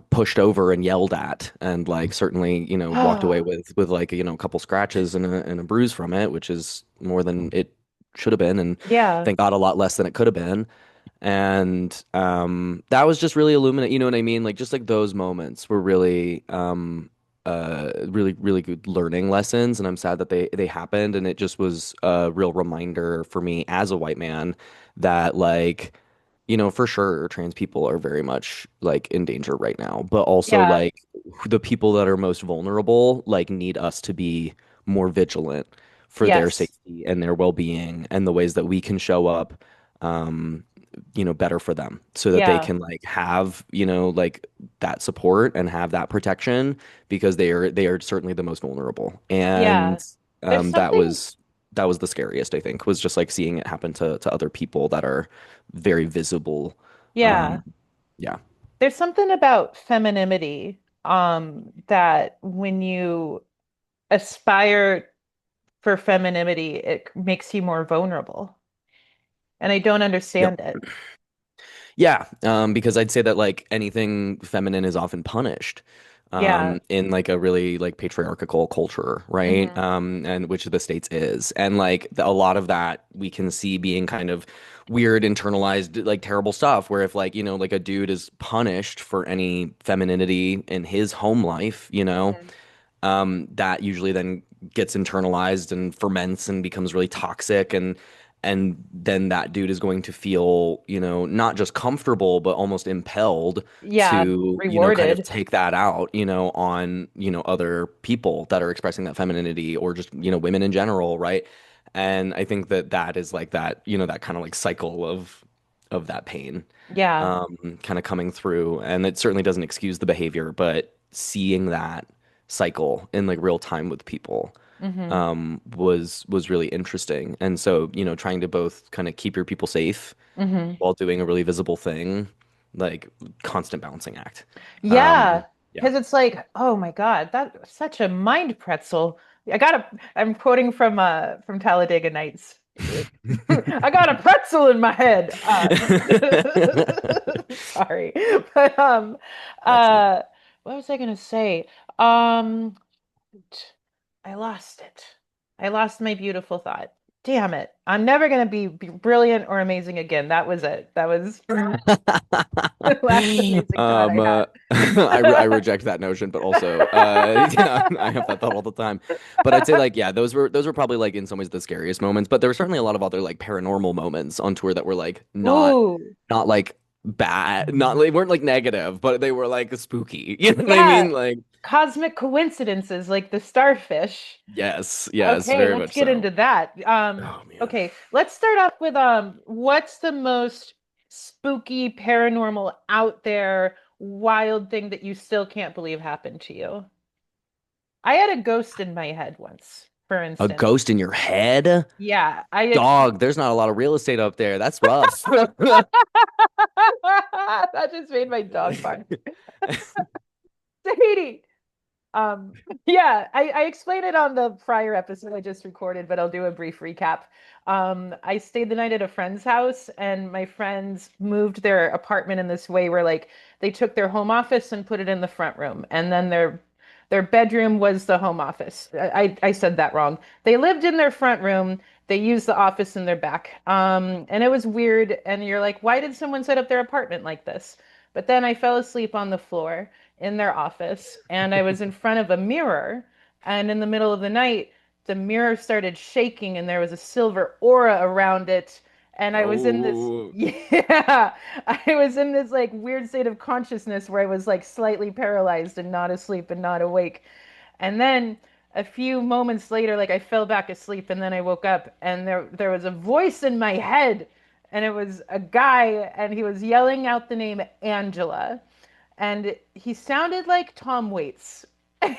pushed over and yelled at and like certainly walked away with like a couple scratches and a bruise from it, which is more than it should have been and Yeah. thank God a lot less than it could have been. And that was just really illuminate, you know what I mean? Like just like those moments were really really good learning lessons, and I'm sad that they happened, and it just was a real reminder for me as a white man that like for sure trans people are very much like in danger right now, but also Yeah. like the people that are most vulnerable like need us to be more vigilant for their Yes. safety and their well-being and the ways that we can show up um better for them so that they Yeah. can like have, like that support and have that protection because they are certainly the most vulnerable. Yeah. And There's um that something, was that was the scariest, I think, was just like seeing it happen to other people that are very visible. yeah. Um yeah. There's something about femininity, that when you aspire for femininity, it makes you more vulnerable. And I don't Yep. understand it. Yeah, because I'd say that like anything feminine is often punished, Yeah. in like a really like patriarchal culture, right? Hmm. And which the States is, and like a lot of that we can see being kind of weird, internalized, like terrible stuff. Where if like like a dude is punished for any femininity in his home life, Hmm. that usually then gets internalized and ferments and becomes really toxic, and then that dude is going to feel, not just comfortable but almost impelled Yeah. to, kind of Rewarded. take that out, on, other people that are expressing that femininity or just, women in general, right? And I think that that is like that, that kind of like cycle of that pain Yeah. kind of coming through. And it certainly doesn't excuse the behavior, but seeing that cycle in like real time with people Hmm. was really interesting. And so, trying to both kind of keep your people safe Hmm. while doing a really visible thing, like constant balancing act. Yeah. Yeah. Because it's like, oh my God, that's such a mind pretzel. I'm quoting from Talladega Nights. I got a pretzel in my head. Sorry. But Excellent. what was I gonna say? Um I lost it. I lost my beautiful thought. Damn it. I'm never gonna be brilliant or amazing again. That was it. That was the last amazing thought I had. I reject that notion, but also, yeah, I have that thought all the time. But I'd say like, yeah, those were probably like in some ways the scariest moments. But there were certainly a lot of other like paranormal moments on tour that were like Ooh, not like bad, not they weren't like negative, but they were like spooky. You know what I yeah. mean? Like, Cosmic coincidences like the starfish. yes, yes, Okay, very let's much get so. into that. Oh man. Okay, let's start off with what's the most spooky, paranormal, out there, wild thing that you still can't believe happened to you? I had a ghost in my head once, for A instance. ghost in your head? Yeah, I Dog, there's not a lot of real estate up there. That's rough. that just made my dog bark. Sadie. Um, yeah, I explained it on the prior episode I just recorded, but I'll do a brief recap. I stayed the night at a friend's house, and my friends moved their apartment in this way where like they took their home office and put it in the front room, and then their bedroom was the home office. I said that wrong. They lived in their front room. They used the office in their back. And it was weird. And you're like, why did someone set up their apartment like this? But then I fell asleep on the floor in their office, and I was in front of a mirror, and in the middle of the night the mirror started shaking and there was a silver aura around it, and I was in this Oh, yeah, I was in this like weird state of consciousness where I was like slightly paralyzed and not asleep and not awake. And then a few moments later, like I fell back asleep, and then I woke up and there was a voice in my head, and it was a guy, and he was yelling out the name Angela, and he sounded like Tom Waits. And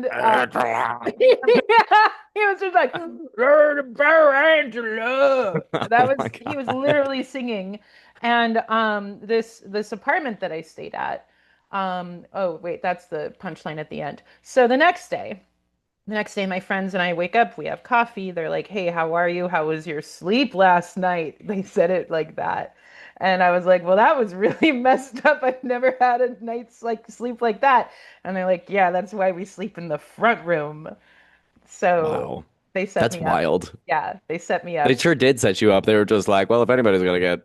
Angela. yeah, he was just like, "Learn about Angela." That Oh was my he was God. literally singing. And this apartment that I stayed at, oh wait, that's the punchline at the end. So the next day, my friends and I wake up, we have coffee. They're like, "Hey, how are you? How was your sleep last night?" They said it like that. And I was like, "Well, that was really messed up. I've never had a night's like sleep like that." And they're like, "Yeah, that's why we sleep in the front room." So Wow. they set That's me up. wild. Yeah, they set me They up. sure did set you up. They were just like, well, if anybody's gonna get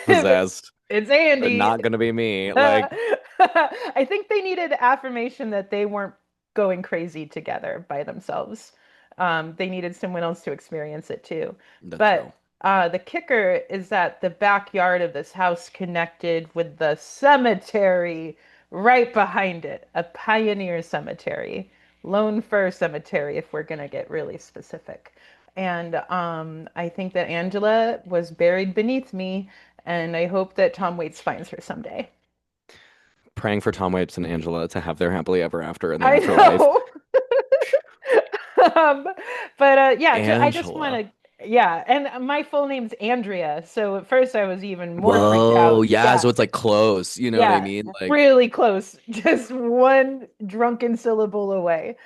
Possessed. It's Andy. Not gonna be me. Like, I think they needed affirmation that they weren't going crazy together by themselves. They needed someone else to experience it too. that's true. But the kicker is that the backyard of this house connected with the cemetery right behind it, a pioneer cemetery, Lone Fir Cemetery, if we're gonna get really specific. And I think that Angela was buried beneath me, and I hope that Tom Waits finds her someday. Praying for Tom Waits and Angela to have their happily ever after in the I afterlife. know. Um, but yeah, I just want Angela. to, yeah. And my full name's Andrea. So at first I was even more freaked Whoa, out. yeah, Yeah, so it's like close, you know what I yeah, mean? Like, really close. Just one drunken syllable away.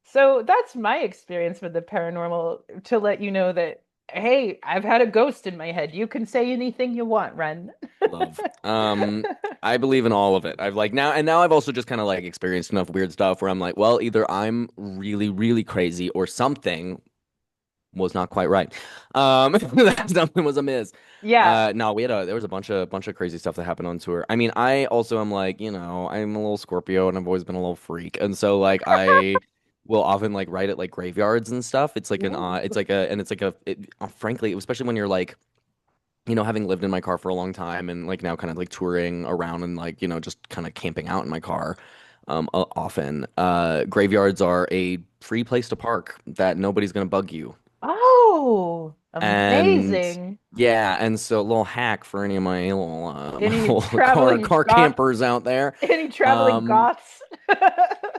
So that's my experience with the paranormal, to let you know that, hey, I've had a ghost in my head. You can say anything you want, Ren. love. I believe in all of it. I've like now and now I've also just kind of like experienced enough weird stuff where I'm like, well, either I'm really, really crazy or something was not quite right. That something was amiss. Yeah. No, there was a bunch of crazy stuff that happened on tour. I mean, I also am like, I'm a little Scorpio and I've always been a little freak. And so like I will often like write at like graveyards and stuff. It's like an Ooh. it's like a and it's like frankly, especially when you're like having lived in my car for a long time and like now kind of like touring around and like, just kind of camping out in my car often. Graveyards are a free place to park that nobody's gonna bug you. Oh, And amazing. yeah, and so a little hack for any of my little my Any little traveling car goth, campers out there. any traveling Um, goths?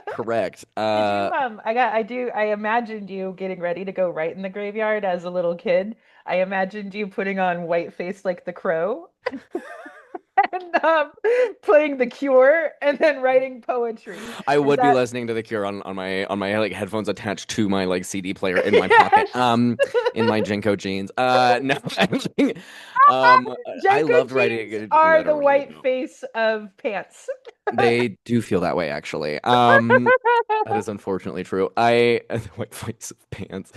correct. Did you I imagined you getting ready to go right in the graveyard as a little kid. I imagined you putting on white face like the crow and playing The Cure and then writing poetry. I Is would be that listening to The Cure on my like headphones attached to my like CD player in my pocket, in my Jinko jeans. No, actually, um, I Jenko loved writing jeans it are the literally. white No. face of pants. They do feel that way, actually. That is unfortunately true. The white flights of pants.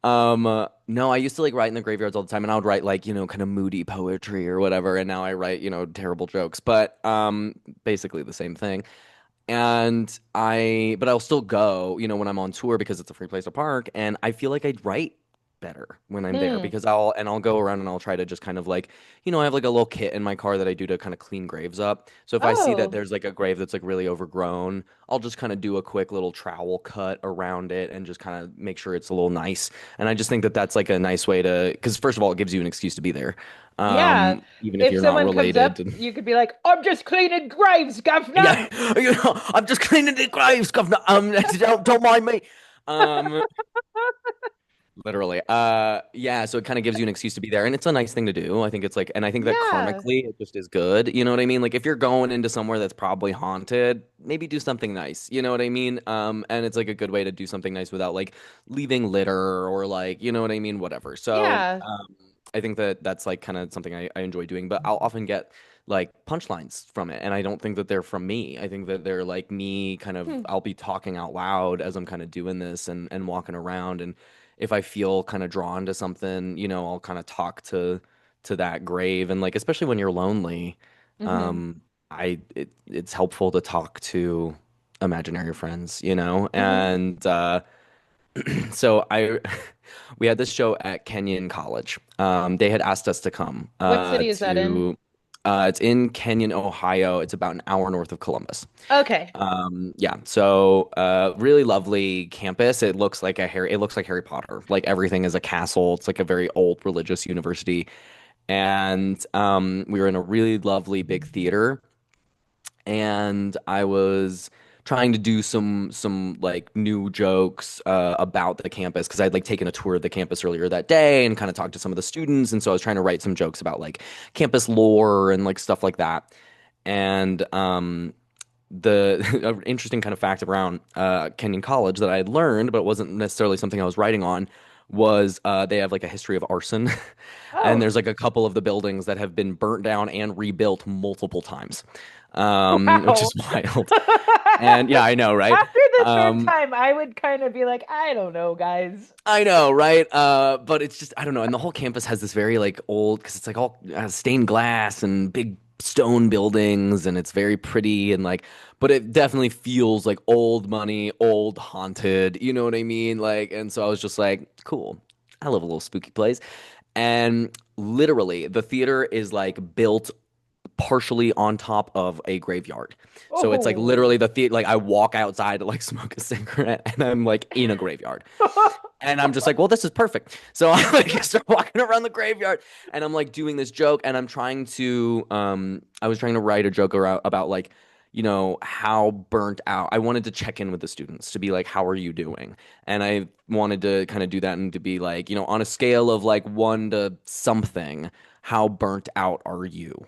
No, I used to like write in the graveyards all the time, and I would write like, kind of moody poetry or whatever, and now I write, terrible jokes, but basically the same thing. But I'll still go, when I'm on tour because it's a free place to park, and I feel like I'd write better when I'm there Mm. because I'll go around and I'll try to just kind of like, I have like a little kit in my car that I do to kind of clean graves up. So if I see that Oh, there's like a grave that's like really overgrown, I'll just kind of do a quick little trowel cut around it and just kind of make sure it's a little nice. And I just think that that's like a nice way to, because first of all, it gives you an excuse to be there, yeah. even if If you're not someone comes related. up, you could be like, I'm just cleaning graves, governor. Yeah, I'm just cleaning the graves, governor. Don't mind me. Um, literally. Yeah, so it kind of gives you an excuse to be there, and it's a nice thing to do. I think it's like, and I think that Yeah. karmically, it just is good. You know what I mean? Like if you're going into somewhere that's probably haunted, maybe do something nice. You know what I mean? And it's like a good way to do something nice without like leaving litter or like, you know what I mean? Whatever. So, Yeah. I think that that's like kind of something I enjoy doing, but I'll often get like punchlines from it, and I don't think that they're from me. I think that they're like me kind of Hmm. I'll be talking out loud as I'm kind of doing this and walking around, and if I feel kind of drawn to something, I'll kind of talk to that grave, and like especially when you're lonely, Hmm. um it's helpful to talk to imaginary friends, Hmm. and so I we had this show at Kenyon College. They had asked us to come What city is that in? to it's in Kenyon, Ohio. It's about an hour north of Columbus. Okay. Yeah, so really lovely campus. It looks like Harry Potter. Like everything is a castle. It's like a very old religious university. And we were in a really lovely big theater, and I was trying to do some like new jokes about the campus because I'd like taken a tour of the campus earlier that day and kind of talked to some of the students, and so I was trying to write some jokes about like campus lore and like stuff like that. And the interesting kind of fact around Kenyon College that I had learned, but wasn't necessarily something I was writing on, was they have like a history of arson. And Oh, there's like a couple of the buildings that have been burnt down and rebuilt multiple times, which wow. is wild. And yeah, I know, right? After the third Um, time, I would kind of be like, I don't know, guys. I know, right? But it's just I don't know. And the whole campus has this very like old because it's like all stained glass and big stone buildings, and it's very pretty and like, but it definitely feels like old money, old haunted. You know what I mean? Like, and so I was just like, cool. I love a little spooky place. And literally, the theater is like built partially on top of a graveyard. So it's like Oh. literally the theater. Like I walk outside to like smoke a cigarette, and I'm like in a graveyard. And I'm just like, well, this is perfect. So I like start walking around the graveyard and I'm like doing this joke and I'm trying to I was trying to write a joke about like, how burnt out. I wanted to check in with the students to be like, how are you doing? And I wanted to kind of do that and to be like, on a scale of like 1 to something, how burnt out are you?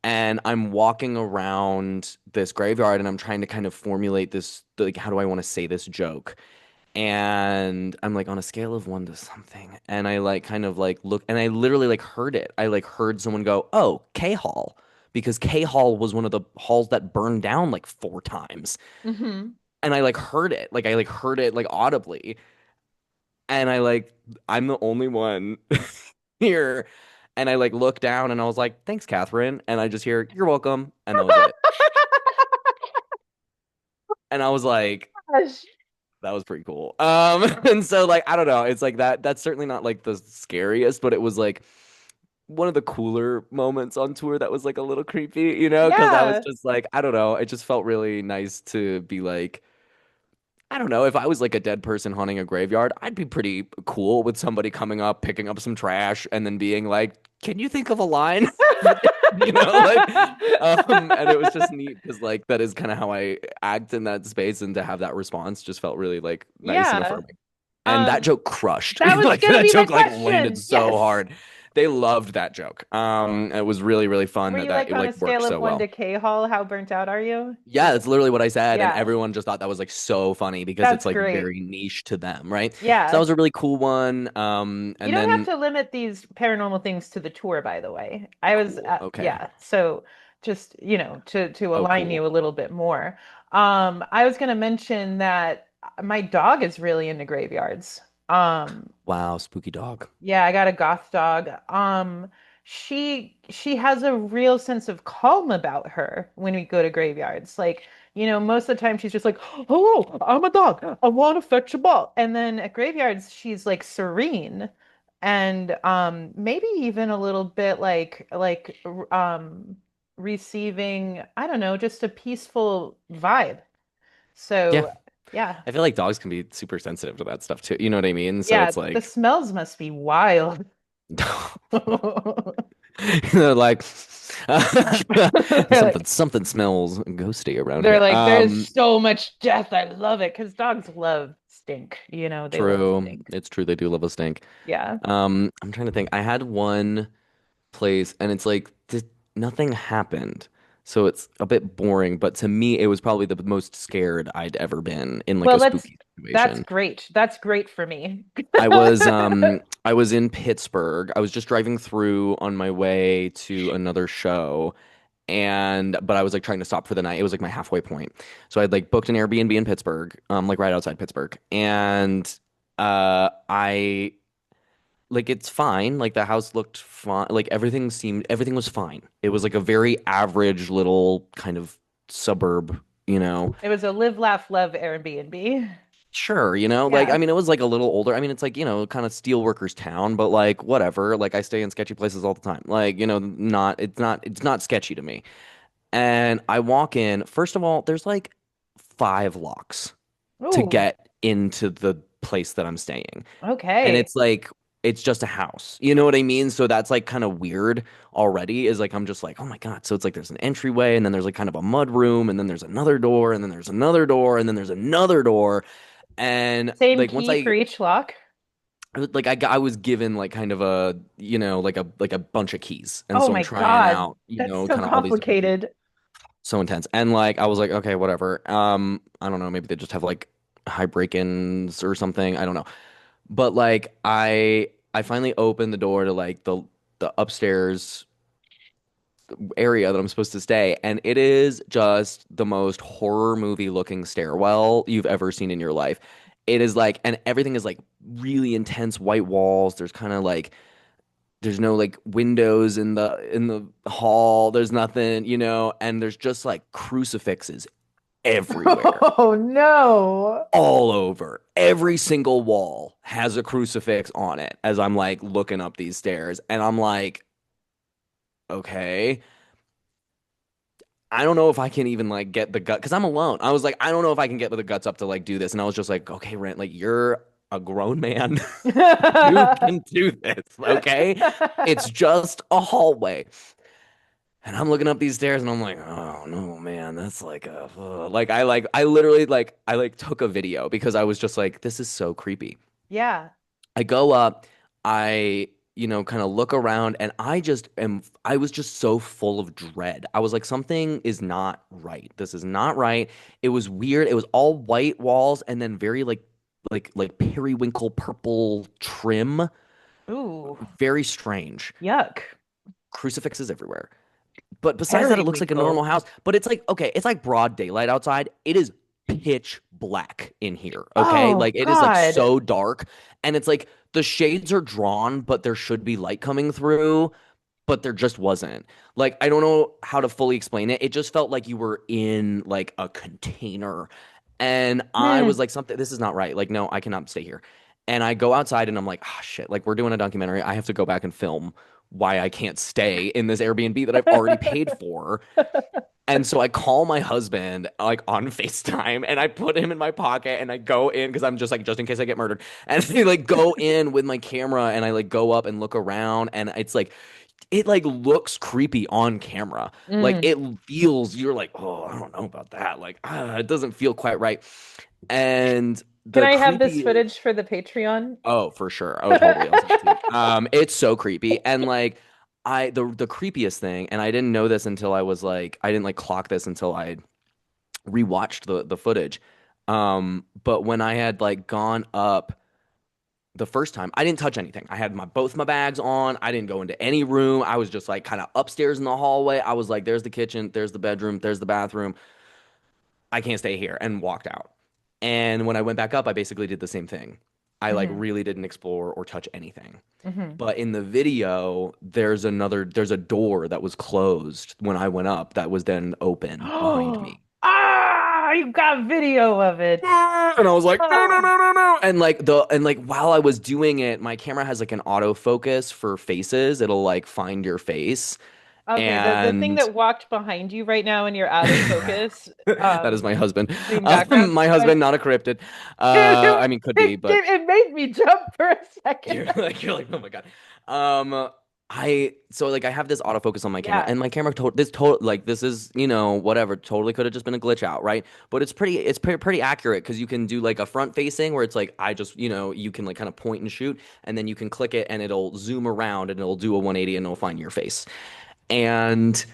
And I'm walking around this graveyard and I'm trying to kind of formulate this like how do I want to say this joke? And I'm like on a scale of 1 to something. And I like kind of like look and I literally like heard it. I like heard someone go, "Oh, K Hall." Because K Hall was one of the halls that burned down like 4 times. Hmm. And I like heard it. Like I like heard it like audibly. And I'm the only one here. And I like look down and I was like, "Thanks, Catherine." And I just hear, "You're welcome." And that was it. And I was like, Gosh. that was pretty cool. And so like I don't know, it's like that's certainly not like the scariest, but it was like one of the cooler moments on tour that was like a little creepy, because I was Yeah. just like, I don't know, it just felt really nice to be like, I don't know, if I was like a dead person haunting a graveyard, I'd be pretty cool with somebody coming up, picking up some trash, and then being like, "Can you think of a line for this?" Like, and it was just neat because like that is kind of how I act in that space, and to have that response just felt really like nice and Yeah. affirming. And that Um, joke crushed. that was Like gonna that be my joke like landed question. so Yes. hard. They loved that joke. It was really, really fun Were that you like it on like a worked scale of so one to well. K Hall? How burnt out are you? Yeah, that's literally what I said, and Yeah, everyone just thought that was like so funny because it's that's like great. very niche to them, right? So that Yeah. was a really cool one. You And don't have then to limit these paranormal things to the tour, by the way. I was, cool. Okay. yeah. So just, to Oh, align you cool. a little bit more. I was going to mention that my dog is really into graveyards. Um, Wow, spooky dog. Yeah, I got a goth dog. She has a real sense of calm about her when we go to graveyards. Like, most of the time she's just like, "Hello, I'm a dog. I want to fetch a ball." And then at graveyards, she's like serene and maybe even a little bit receiving, I don't know, just a peaceful vibe. Yeah, So, yeah. I feel like dogs can be super sensitive to that stuff too. You know what I mean? So Yeah, it's the like smells must be wild. they're like They're something like, something smells ghosty around they're here. like, there's so much death. I love it because dogs love stink. They love True. stink. It's true they do love a stink. Yeah. I'm trying to think. I had one place and it's like nothing happened. So it's a bit boring, but to me it was probably the most scared I'd ever been in like Well, a spooky that's situation. great. That's great for me. I was in Pittsburgh. I was just driving through on my way to another show and but I was like trying to stop for the night. It was like my halfway point. So I'd like booked an Airbnb in Pittsburgh, like right outside Pittsburgh. And I like it's fine. Like the house looked fine. Like everything was fine. It was like a very average little kind of suburb, you know. It was a live, laugh, love Airbnb. Sure, like I Yeah. mean it was like a little older. I mean it's like, kind of steelworkers town, but like whatever. Like I stay in sketchy places all the time. Like, not it's not sketchy to me. And I walk in, first of all, there's like 5 locks to Ooh, get into the place that I'm staying. And okay. it's like it's just a house. You know what I mean? So that's like kind of weird already is like I'm just like, "Oh my God." So it's like there's an entryway and then there's like kind of a mud room and then there's another door and then there's another door and then there's another door. And Same like once key for each lock. I was given like kind of a, like a bunch of keys. And Oh so I'm my trying God. out, That's so kind of all these different keys. complicated. So intense. And like I was like, okay, whatever. I don't know, maybe they just have like high break-ins or something. I don't know. But like I finally opened the door to like the upstairs area that I'm supposed to stay, and it is just the most horror movie looking stairwell you've ever seen in your life. It is like, and everything is like really intense white walls. There's kind of like there's no like windows in the hall. There's nothing, and there's just like crucifixes everywhere, Oh no. all over. Every single wall has a crucifix on it as I'm like looking up these stairs, and I'm like, okay. I don't know if I can even like get the gut because I'm alone. I was like, I don't know if I can get the guts up to like do this. And I was just like, okay, Rent, like you're a grown man. You can do this, okay? It's just a hallway. And I'm looking up these stairs and I'm like, oh no, man, that's like a like I literally like I like took a video because I was just like, this is so creepy. Yeah. I go up, I, kind of look around, and I was just so full of dread. I was like, something is not right. This is not right. It was weird. It was all white walls and then very like periwinkle purple trim. Ooh, Very strange. yuck. Crucifixes everywhere. But besides that, it looks like a normal Periwinkle. house. But it's like, okay, it's like broad daylight outside. It is pitch black in here. Okay. Oh Like it is like God. so dark. And it's like the shades are drawn, but there should be light coming through, but there just wasn't. Like, I don't know how to fully explain it. It just felt like you were in like a container. And I Hmm. was like, something, this is not right. Like, no, I cannot stay here. And I go outside and I'm like, ah, shit, like we're doing a documentary. I have to go back and film why I can't stay in this Airbnb that I've already paid for. And so I call my husband like on FaceTime and I put him in my pocket and I go in because I'm just like, just in case I get murdered. And I like go in with my camera and I like go up and look around and it's like, it like looks creepy on camera. Like Mm. it feels, you're like, oh, I don't know about that. Like, it doesn't feel quite right. And Can the I have this creepy, footage for the Patreon? oh, for sure. Oh, totally. I'll send it to you. It's so creepy. And like the creepiest thing, and I didn't know this until I was like I didn't like clock this until I rewatched the footage. But when I had like gone up the first time, I didn't touch anything. I had my both my bags on. I didn't go into any room. I was just like kind of upstairs in the hallway. I was like, there's the kitchen, there's the bedroom, there's the bathroom. I can't stay here, and walked out. And when I went back up, I basically did the same thing. I like Hmm. really didn't explore or touch anything. Hmm. But in the video, there's a door that was closed when I went up that was then open behind Oh, me. ah, you got video of it. And I was like, no, no, Ah. no, no, no. And like while I was doing it, my camera has like an autofocus for faces. It'll like find your face. Okay, the thing And that walked behind you right now in your out of focus, that is my husband. in background. My husband, not a cryptid. I mean, could be, but It made me jump for a second. you're like, oh my God. Um, so like I have this autofocus on my camera, Yeah. and my camera like this is whatever, totally could have just been a glitch out, right? But pretty accurate because you can do like a front facing where it's like I just you can like kind of point and shoot, and then you can click it and it'll zoom around and it'll do a 180 and it'll find your face. And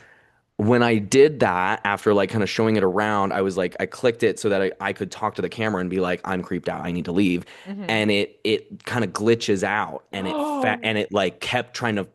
when I did that after like kind of showing it around, I was like, I clicked it so that I could talk to the camera and be like, I'm creeped out. I need to leave. Hmm. And it kind of glitches out and it like kept trying to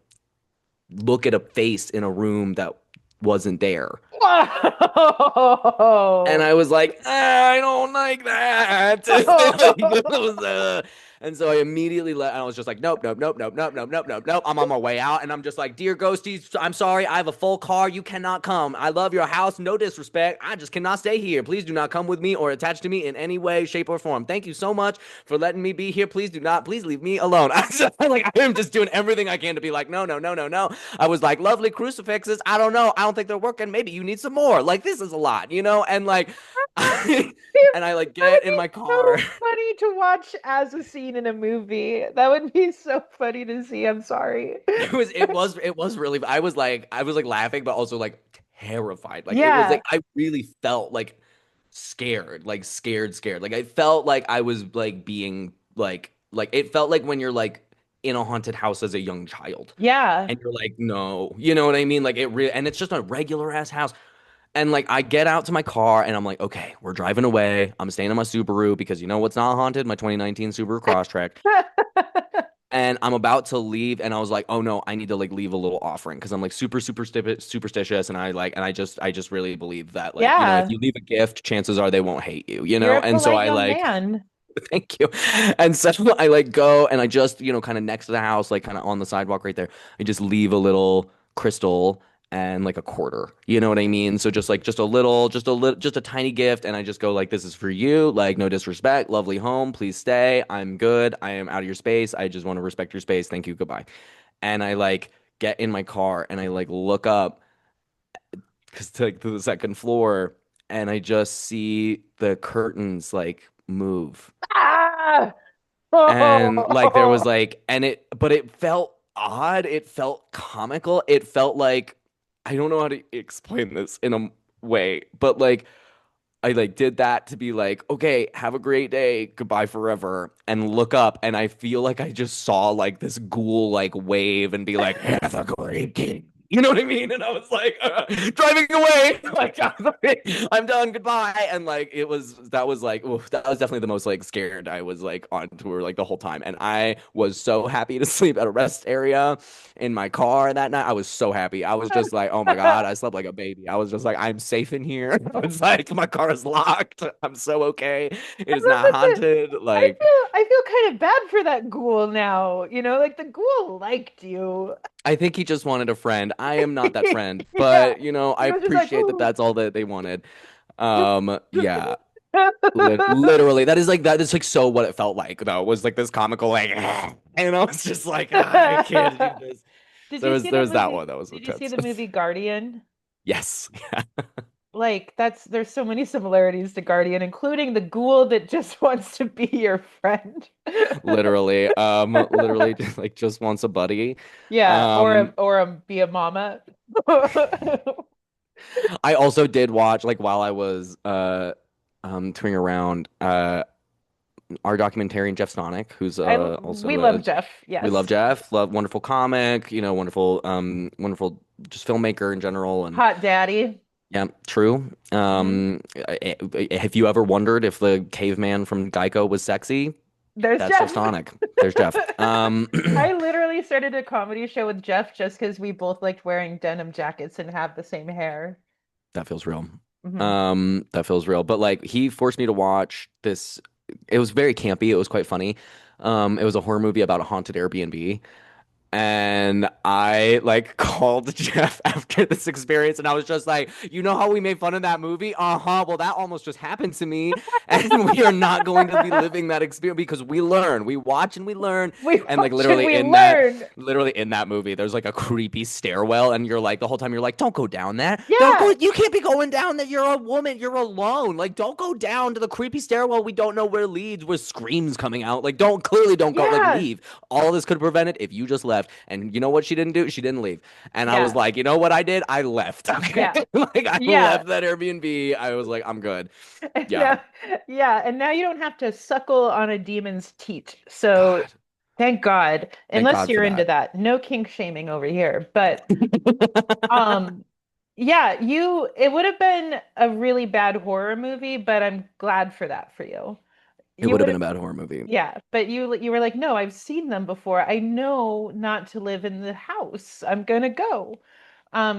look at a face in a room that wasn't there. And Whoa. I was like, I don't like that. It was, and so I immediately let, and I was just like, nope, nope, nope, nope, nope, nope, nope, nope, nope. I'm on my way out, and I'm just like, dear ghosties, I'm sorry, I have a full car. You cannot come. I love your house. No disrespect. I just cannot stay here. Please do not come with me or attach to me in any way, shape, or form. Thank you so much for letting me be here. Please do not. Please leave me alone. I am just doing everything I can to be like, no, no, no, no, no. I was like, lovely crucifixes. I don't know. I don't think they're working. Maybe you need some more. Like this is a lot, And like, and I like That would get in be my so car. funny to watch as a scene in a movie. That would be so funny to see. I'm sorry. It was really. I was like laughing, but also like terrified. Like it was Yeah. like I really felt like scared, like scared, scared. Like I felt like I was like being like it felt like when you're like in a haunted house as a young child Yeah. and you're like, no, you know what I mean? Like and it's just a regular ass house. And like I get out to my car and I'm like, okay, we're driving away. I'm staying in my Subaru because you know what's not haunted? My 2019 Subaru Crosstrek. And I'm about to leave and I was like, oh no, I need to like leave a little offering because I'm like super superstitious and I just really believe that like, if Yeah, you leave a gift, chances are they won't hate you, you you're know? a And so polite I young like man. thank you. And so I like go and I just, kind of next to the house, like kind of on the sidewalk right there, I just leave a little crystal and like a quarter. You know what I mean? So just like just a tiny gift and I just go like this is for you, like no disrespect, lovely home, please stay. I'm good. I am out of your space. I just want to respect your space. Thank you. Goodbye. And I like get in my car and I like look up cuz to the second floor and I just see the curtains like move Ah! and like there was Oh, like but it felt odd, it felt comical, it felt like I don't know how to explain this in a way, but like I like did that to be like, okay, have a great day, goodbye forever, and look up and I feel like I just saw like this ghoul like wave and be like, have a great day. You know what I mean? And I was like, driving away, like I'm done, goodbye. And like that was like, oof, that was definitely the most like scared I was like on tour like the whole time. And I was so happy to sleep at a rest area in my car that night. I was so happy. I was just like, oh my God, I slept like a baby. I was just like, I'm safe in here. I was like, my car is locked. I'm so okay. It is not but haunted. I Like, feel kind of bad for that ghoul now. Like the ghoul liked you. I think he just wanted a friend. I am not that friend, Yeah. but I He was just like, appreciate that ooh. that's all that they wanted. Yeah. Literally, that is like so what it felt like though was like this comical like and I was just like I can't do this. Did So you see there the was that movie? one that was Did you see intense. the movie Guardian? Yes. Like there's so many similarities to Guardian, including the ghoul that just wants to be your friend. Literally just wants a buddy. Yeah, Um, or be a mama. I also did watch like while I was touring around our documentarian Jeff Sonic, who's We also love Jeff. we love Yes. Jeff, love wonderful comic, wonderful just filmmaker in general and Hot daddy. yeah, true. Hmm. Have you ever wondered if the caveman from Geico was sexy? There's That's Jeff Jeff. Sonic. There's Jeff. I literally started a comedy show with Jeff just because we both liked wearing denim jackets and have the same hair. That feels real. Hmm. That feels real. But like he forced me to watch this. It was very campy. It was quite funny. It was a horror movie about a haunted Airbnb. And I like called Jeff after this experience and I was just like, you know how we made fun of that movie? Uh-huh. Well, that almost just happened to me. And we are not going to be living that experience because we learn. We watch and we learn. We And like watch and we learn. literally in that movie, there's like a creepy stairwell, and you're like the whole time you're like, don't go down there. Don't go, Yeah. you can't be going down there. You're a woman, you're alone. Like, don't go down to the creepy stairwell. We don't know where it leads, with screams coming out. Like, don't go, like Yeah. leave. All this could have prevented if you just left. And you know what she didn't do? She didn't leave. And I was Yeah. like, you know what I did? I left. Okay. Yeah. Like I Yeah. left that Airbnb. I was like, I'm good. And Yeah. now, yeah, and now you don't have to suckle on a demon's teat. So God. thank God, Thank unless God for you're into that. that. No kink shaming over here. But um yeah, it would have been a really bad horror movie, but I'm glad for that for you. It You would have would been have a bad horror movie. Yeah, but you were like, "No, I've seen them before. I know not to live in the house. I'm gonna go."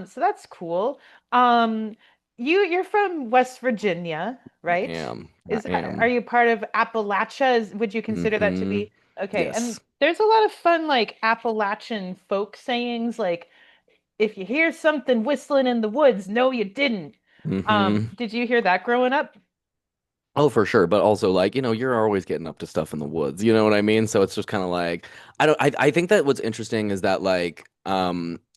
So that's cool. Um, you're from West Virginia, I right? am. I Are am. you part of Appalachia? Would you consider that to Hmm. be okay? And Yes. there's a lot of fun like Appalachian folk sayings, like if you hear something whistling in the woods, no, you didn't. Hmm. Did you hear that growing up? Oh, for sure. But also, like, you're always getting up to stuff in the woods. You know what I mean? So it's just kind of like, I think that what's interesting is that, like,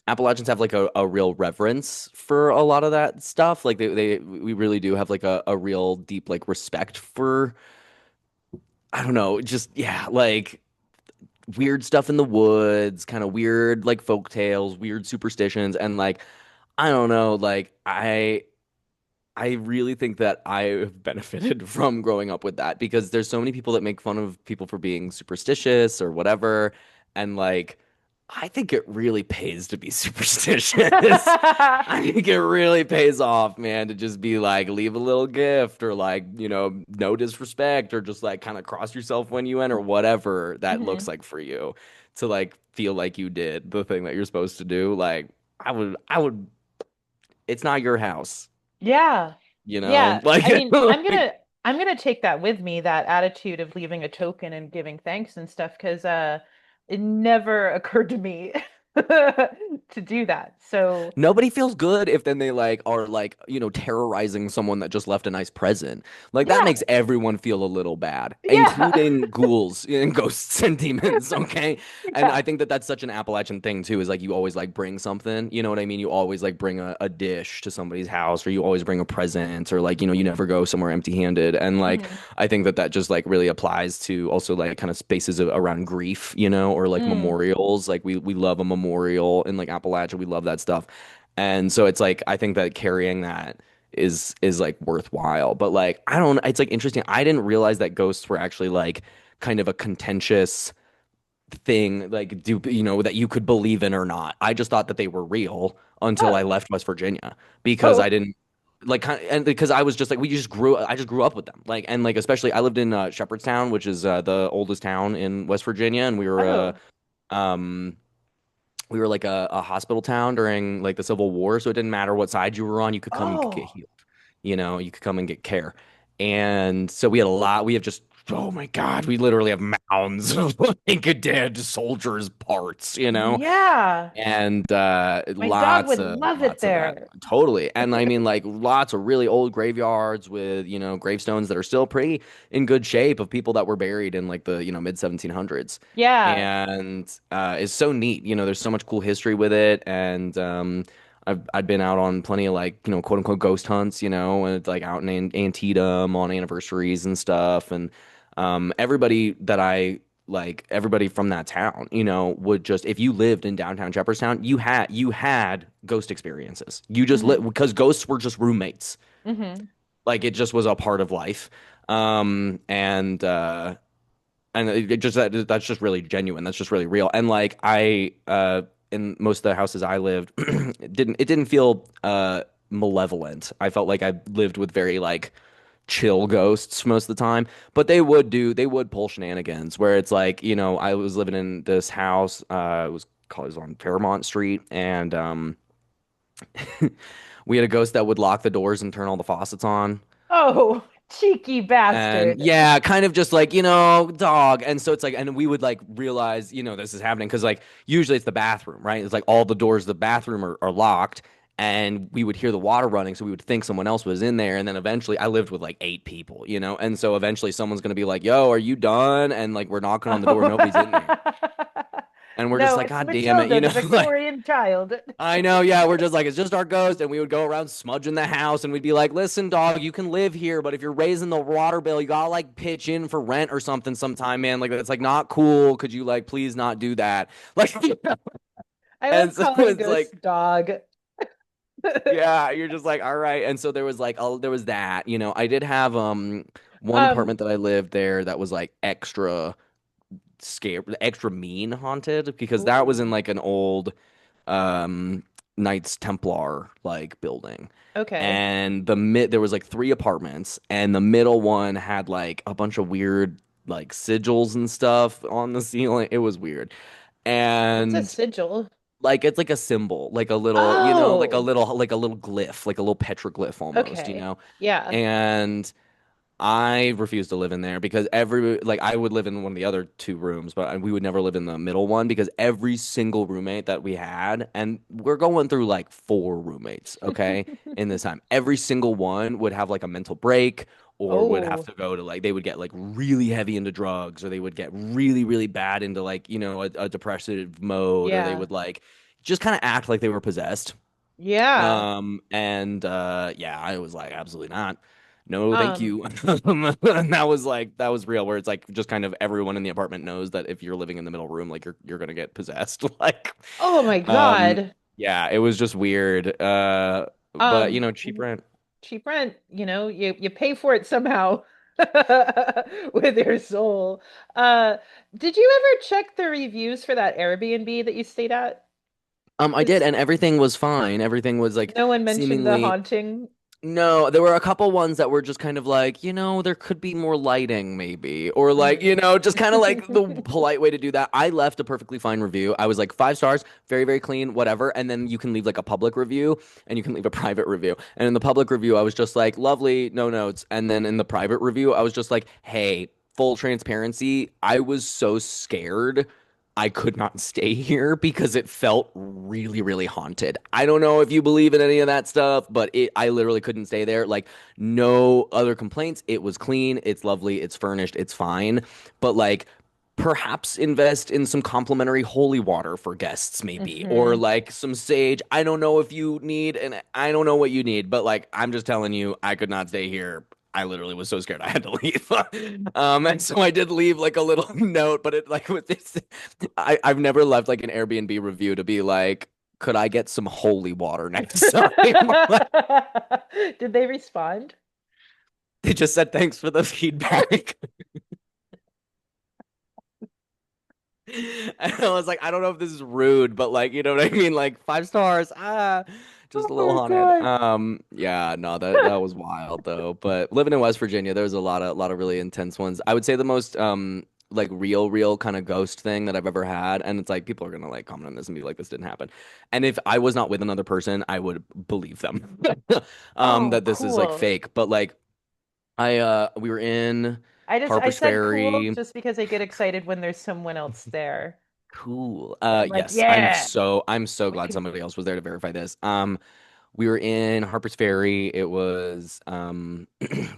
Appalachians have like a real reverence for a lot of that stuff. Like, we really do have like a real deep, like, respect for, I don't know, just, yeah, like weird stuff in the woods, kind of weird, like, folk tales, weird superstitions. And, like, I don't know, like, I really think that I have benefited from growing up with that because there's so many people that make fun of people for being superstitious or whatever. And like, I think it really pays to be superstitious. I think it really pays off, man, to just be like, leave a little gift or like, no disrespect or just like kind of cross yourself when you enter, whatever that looks Mhm. like for you to like feel like you did the thing that you're supposed to do. Like, I would, it's not your house, Yeah. Yeah. Like, I mean, like, I'm gonna take that with me, that attitude of leaving a token and giving thanks and stuff, because it never occurred to me to do that. So nobody feels good if then they like are like, terrorizing someone that just left a nice present. Like that yeah, makes everyone feel a little bad, yeah. including ghouls and ghosts and demons, okay? And Yeah. I think that that's such an Appalachian thing too, is like you always like bring something, you know what I mean? You always like bring a dish to somebody's house or you always bring a present or like, you never go somewhere empty-handed. And like Mhm. I think that that just like really applies to also like kind of spaces around grief, or like Mm. memorials. Like we love a memorial in like Appalachia. We love that stuff. And so it's like I think that carrying that is like worthwhile. But like I don't it's like interesting. I didn't realize that ghosts were actually like kind of a contentious thing like that you could believe in or not. I just thought that they were real until I Oh. left West Virginia because I Oh. didn't like kind and because I was just like I just grew up with them like and like especially I lived in Shepherdstown, which is the oldest town in West Virginia, and Oh. um we were like a hospital town during like the Civil War, so it didn't matter what side you were on, you could come and get Oh. healed. You could come and get care. And so we had a lot. We have just oh my God, we literally have mounds of like dead soldiers' parts, Yeah. and My dog would love it lots of that. there. Totally. And I mean like lots of really old graveyards with, gravestones that are still pretty in good shape of people that were buried in like the, mid 1700s. Yeah. And it's so neat. There's so much cool history with it. And I've been out on plenty of like, quote unquote ghost hunts, and it's like out in Antietam on anniversaries and stuff. And everybody from that town, would just if you lived in downtown Shepherdstown, you had ghost experiences. You just lit Hmm. because ghosts were just roommates. Hmm. Like it just was a part of life. And it just that's just really genuine. That's just really real. And like I in most of the houses I lived, it didn't feel malevolent. I felt like I lived with very like chill ghosts most of the time, but they would pull shenanigans where it's like, I was living in this house, it was on Fairmont Street, and we had a ghost that would lock the doors and turn all the faucets on. Oh, cheeky And bastard. yeah, kind of just like, dog. And so it's like, and we would like realize, this is happening because like usually it's the bathroom, right? It's like all the doors of the bathroom are locked and we would hear the water running. So we would think someone else was in there. And then eventually I lived with like 8 people, And so eventually someone's going to be like, yo, are you done? And like we're knocking on the door, Oh. nobody's in there. And we're just No, like, it's God damn it, Matilda, the like. Victorian child. I know, yeah. We're just like, it's just our ghost. And we would go around smudging the house and we'd be like, listen, dog, you can live here, but if you're raising the water bill, you gotta like pitch in for rent or something sometime, man. Like, that's like not cool. Could you like please not do that? Like, I and love so calling it's like, ghosts dog. yeah, you're just like, all right. And so there was like, oh, there was that, I did have one Um, apartment that I lived there that was like extra scared, extra mean haunted because that was in ooh, like an old um Knights Templar like building. okay. And there was like 3 apartments and the middle one had like a bunch of weird like sigils and stuff on the ceiling. It was weird. What's a And sigil? like it's like a symbol, like a little, Oh, like a little glyph, like a little petroglyph almost. okay. Yeah. And I refused to live in there because I would live in one of the other 2 rooms, but we would never live in the middle one because every single roommate that we had, and we're going through like 4 roommates, okay, in this time, every single one would have like a mental break or would have Oh, to go to like, they would get like really heavy into drugs or they would get really, really bad into like, a depressive mode or they yeah. would like just kind of act like they were possessed. Yeah. And yeah, I was like, absolutely not. No, thank Um, you. And that was real, where it's like just kind of everyone in the apartment knows that if you're living in the middle room, like you're gonna get possessed. Like, oh my um, God. yeah, it was just weird. But Um, cheap rent. cheap rent, you pay for it somehow. with your soul. Uh, did you ever check the reviews for that Airbnb that you stayed at? I did, 'Cause and everything was fine. Everything was like no one mentioned the seemingly. haunting. No, there were a couple ones that were just kind of like, there could be more lighting maybe. Or like, Mm. just kind of like the polite way to do that. I left a perfectly fine review. I was like 5 stars, very, very clean, whatever. And then you can leave like a public review and you can leave a private review. And in the public review, I was just like, lovely, no notes. And then in the private review, I was just like, hey, full transparency, I was so scared I could not stay here because it felt really, really haunted. I don't know if you believe in any of that stuff, but I literally couldn't stay there. Like, no other complaints. It was clean, it's lovely, it's furnished, it's fine. But like, perhaps invest in some complimentary holy water for guests, maybe, or Hmm. like some sage. I don't know if you need, and I don't know what you need, but like, I'm just telling you, I could not stay here. I literally was so scared I had to leave. And so I did leave like a little note, but it like with this, I've never left like an Airbnb review to be like, could I get some holy water next time? Like, Did they respond? they just said thanks for the feedback. And I was like, I don't know if this is rude, but like, you know what I mean? Like 5 stars, just Oh a little my haunted. God. Yeah, no, that was wild though. But living in West Virginia, there was a lot of really intense ones. I would say the most like real kind of ghost thing that I've ever had, and it's like people are gonna like comment on this and be like, this didn't happen. And if I was not with another person, I would believe them Oh, that this is like cool. fake. But like we were in I Harper's said cool Ferry. just because I get excited when there's someone else there. Cool. I'm like, Yes, yeah. I'm so glad somebody else was there to verify this. We were in Harper's Ferry. It was the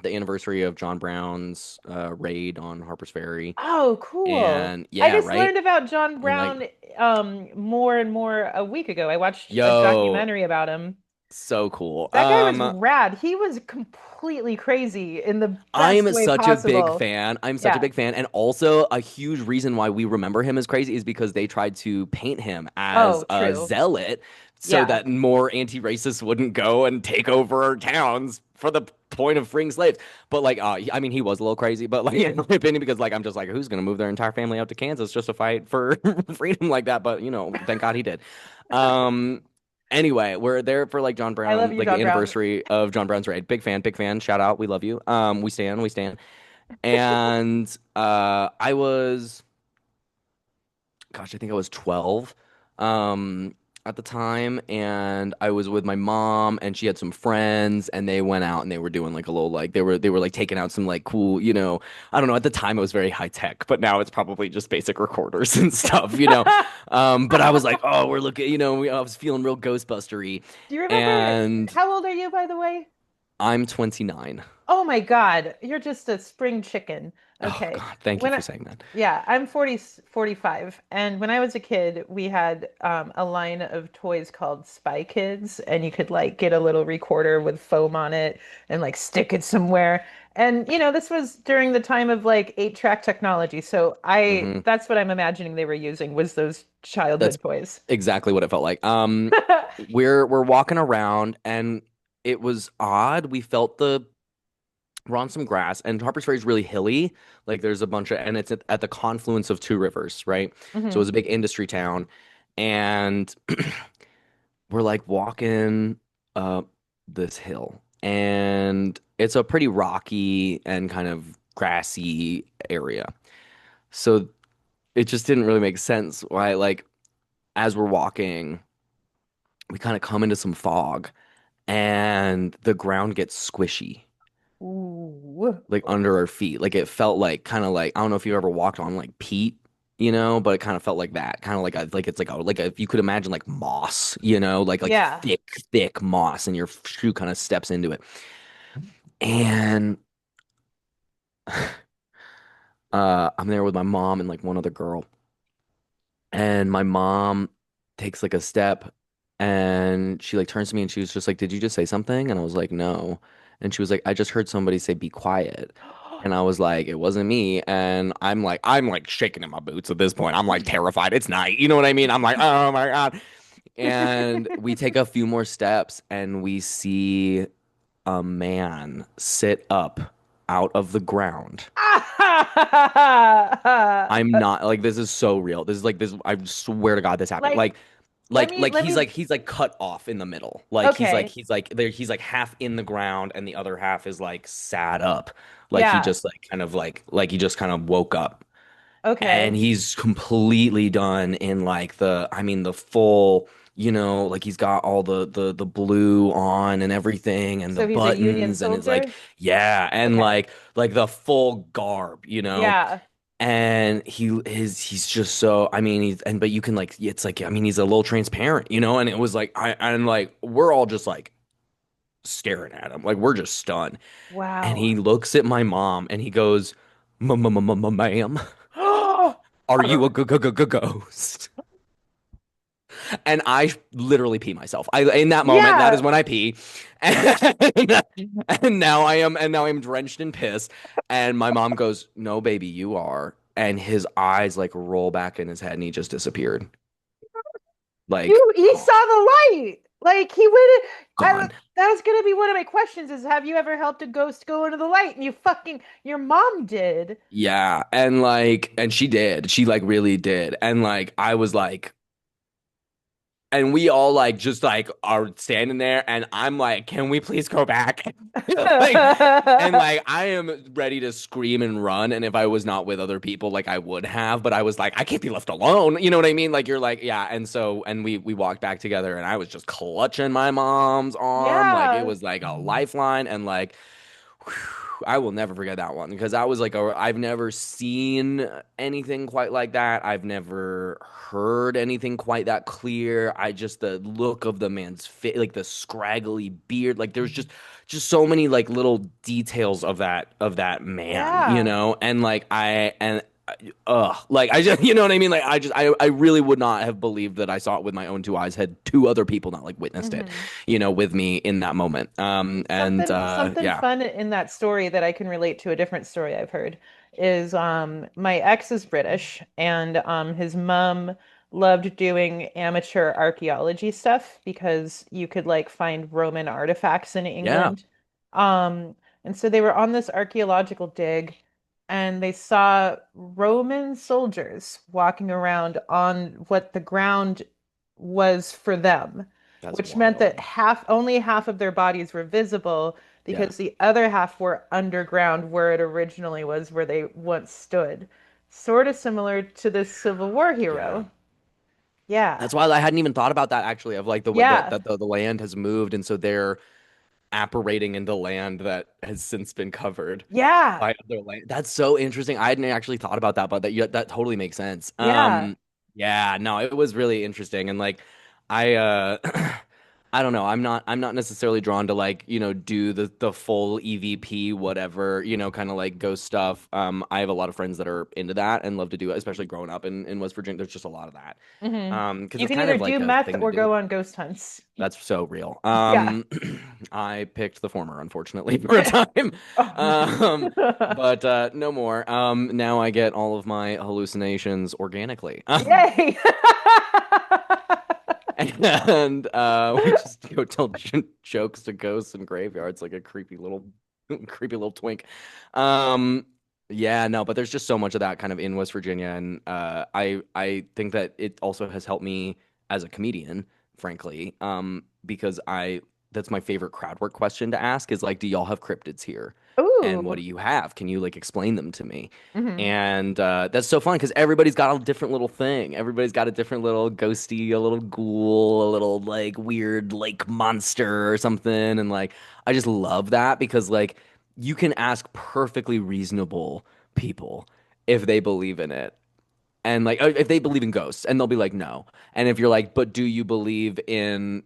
anniversary of John Brown's raid on Harper's Ferry. Oh, cool. And I yeah, just right? learned about John And like, Brown more and more a week ago. I watched a yo, documentary about him. so cool. That guy was rad. He was completely crazy in the best I'm way such a big possible. fan. I'm such a Yeah. big fan. And also, a huge reason why we remember him as crazy is because they tried to paint him as Oh, a true. zealot so Yeah. that more anti-racists wouldn't go and take over our towns for the point of freeing slaves. But like, I mean, he was a little crazy, but like, in my opinion, because like, I'm just like, who's gonna move their entire family out to Kansas just to fight for freedom like that? But thank God he did. Um, Anyway, we're there for like John I love Brown, you, like the John Brown. anniversary of John Brown's raid. Big fan, big fan. Shout out, we love you. We stand, we stand. And I was, gosh, I think I was 12 um at the time, and I was with my mom, and she had some friends, and they went out and they were doing like a little like they were like taking out some like cool, I don't know, at the time it was very high tech, but now it's probably just basic recorders and stuff. But I was like, oh, we're looking, I was feeling real Ghostbustery, Do you remember and how old are you, by the way? I'm 29. Oh my God, you're just a spring chicken. Oh Okay. God, thank you When for I, saying that. yeah, I'm 45. And when I was a kid, we had a line of toys called Spy Kids, and you could like get a little recorder with foam on it and like stick it somewhere. And this was during the time of like 8-track technology. So Hmm. that's what I'm imagining they were using was those That's childhood toys. exactly what it felt like. We're walking around, and it was odd. We're on some grass, and Harper's Ferry is really hilly. Like there's a bunch of, and it's at the confluence of two rivers, right? So Hmm. it's a big industry town, and we're like walking up this hill, and it's a pretty rocky and kind of grassy area. So it just didn't really make sense why, like, as we're walking, we kind of come into some fog, and the ground gets squishy, Ooh. like under our feet. Like it felt like kind of like, I don't know if you ever walked on like peat, but it kind of felt like that. Kind of like it's like if you could imagine like moss, like Yeah. thick moss, and your shoe kind of steps into it. And I'm there with my mom and like one other girl. And my mom takes like a step, and she like turns to me and she was just like, "Did you just say something?" And I was like, "No." And she was like, "I just heard somebody say be quiet." And I was like, "It wasn't me." And I'm like shaking in my boots at this point. I'm like terrified. It's night. You know what I mean? I'm like, "Oh my God." And we take a few more steps, and we see a man sit up out of the ground. I'm not like this is so real. This is like this. I swear to God, this happened. Like, Like, let me, he's like cut off in the middle. Like okay. he's like there. He's like half in the ground, and the other half is like sat up. Like he Yeah. just like kind of like he just kind of woke up, and Okay. he's completely done in like the. I mean the full. Like he's got all the blue on and everything, and the So he's a Union buttons, and it's like soldier? yeah, and Okay. like the full garb. Yeah. And he's just so I mean he's and but you can like it's like I mean he's a little transparent. And it was like I'm like we're all just like staring at him like we're just stunned and Wow. he looks at my mom and he goes ma'am, are you a ghost? And I literally pee myself. I in that moment, that is Yeah. when I pee. And now I am drenched in piss. And my mom goes, "No, baby, you are." And his eyes like roll back in his head and he just disappeared. Like He saw the light. Like he went in, gone. that was gonna be one of my questions is have you ever helped a ghost go into the light? And your mom did. Yeah. And she did. She like really did. And like I was like and we all like just like are standing there and I'm like, can we please go back? like and like I am ready to scream and run. And if I was not with other people, like I would have, but I was like, I can't be left alone. You know what I mean? Like you're like, yeah. And we walked back together and I was just clutching my mom's arm. Like it Yeah. was like a lifeline. And like I will never forget that one because that was like I've never seen anything quite like that. I've never heard anything quite that clear. I just the look of the man's face, like the scraggly beard, like there's just so many like little details of that man, Yeah. and like like I just you know what I mean? Like I really would not have believed that I saw it with my own two eyes had two other people not like witnessed it, Hmm. with me in that moment. And Something yeah. fun in that story that I can relate to a different story I've heard is my ex is British and his mom loved doing amateur archaeology stuff because you could like find Roman artifacts in Yeah. England. Um and so they were on this archaeological dig and they saw Roman soldiers walking around on what the ground was for them, That's which meant that wild. only half of their bodies were visible Yeah. because the other half were underground where it originally was, where they once stood. Sort of similar to the Civil War Yeah. hero. Yeah. That's wild. I hadn't even thought about that actually, of like Yeah. the land has moved and so they're apparating into land that has since been covered Yeah. by other land. That's so interesting. I hadn't actually thought about that, but that totally makes sense. Yeah. Yeah, no, it was really interesting. And like I I don't know. I'm not necessarily drawn to like, do the full EVP whatever, kind of like ghost stuff. I have a lot of friends that are into that and love to do it, especially growing up in West Virginia. There's just a lot of that. Hmm. Because You it's can kind either of do like a meth thing to or go do. on ghost hunts. That's so real. Yeah. I picked the former, unfortunately, for a time. Um, but no more. Now I get all of my hallucinations organically. Yay. And we just go tell jokes to ghosts and graveyards like a creepy little twink. Um, yeah, no, but there's just so much of that kind of in West Virginia, and I think that it also has helped me as a comedian, frankly, because I that's my favorite crowd work question to ask is like, do y'all have cryptids here? And what Ooh. do you have? Can you like explain them to me? Hmm. And that's so fun because everybody's got a different little thing. Everybody's got a different little ghosty, a little ghoul, a little like weird lake monster or something. And like, I just love that because like you can ask perfectly reasonable people if they believe in it. And like, if they believe in ghosts, and they'll be like, no. And if you're like, but do you believe in,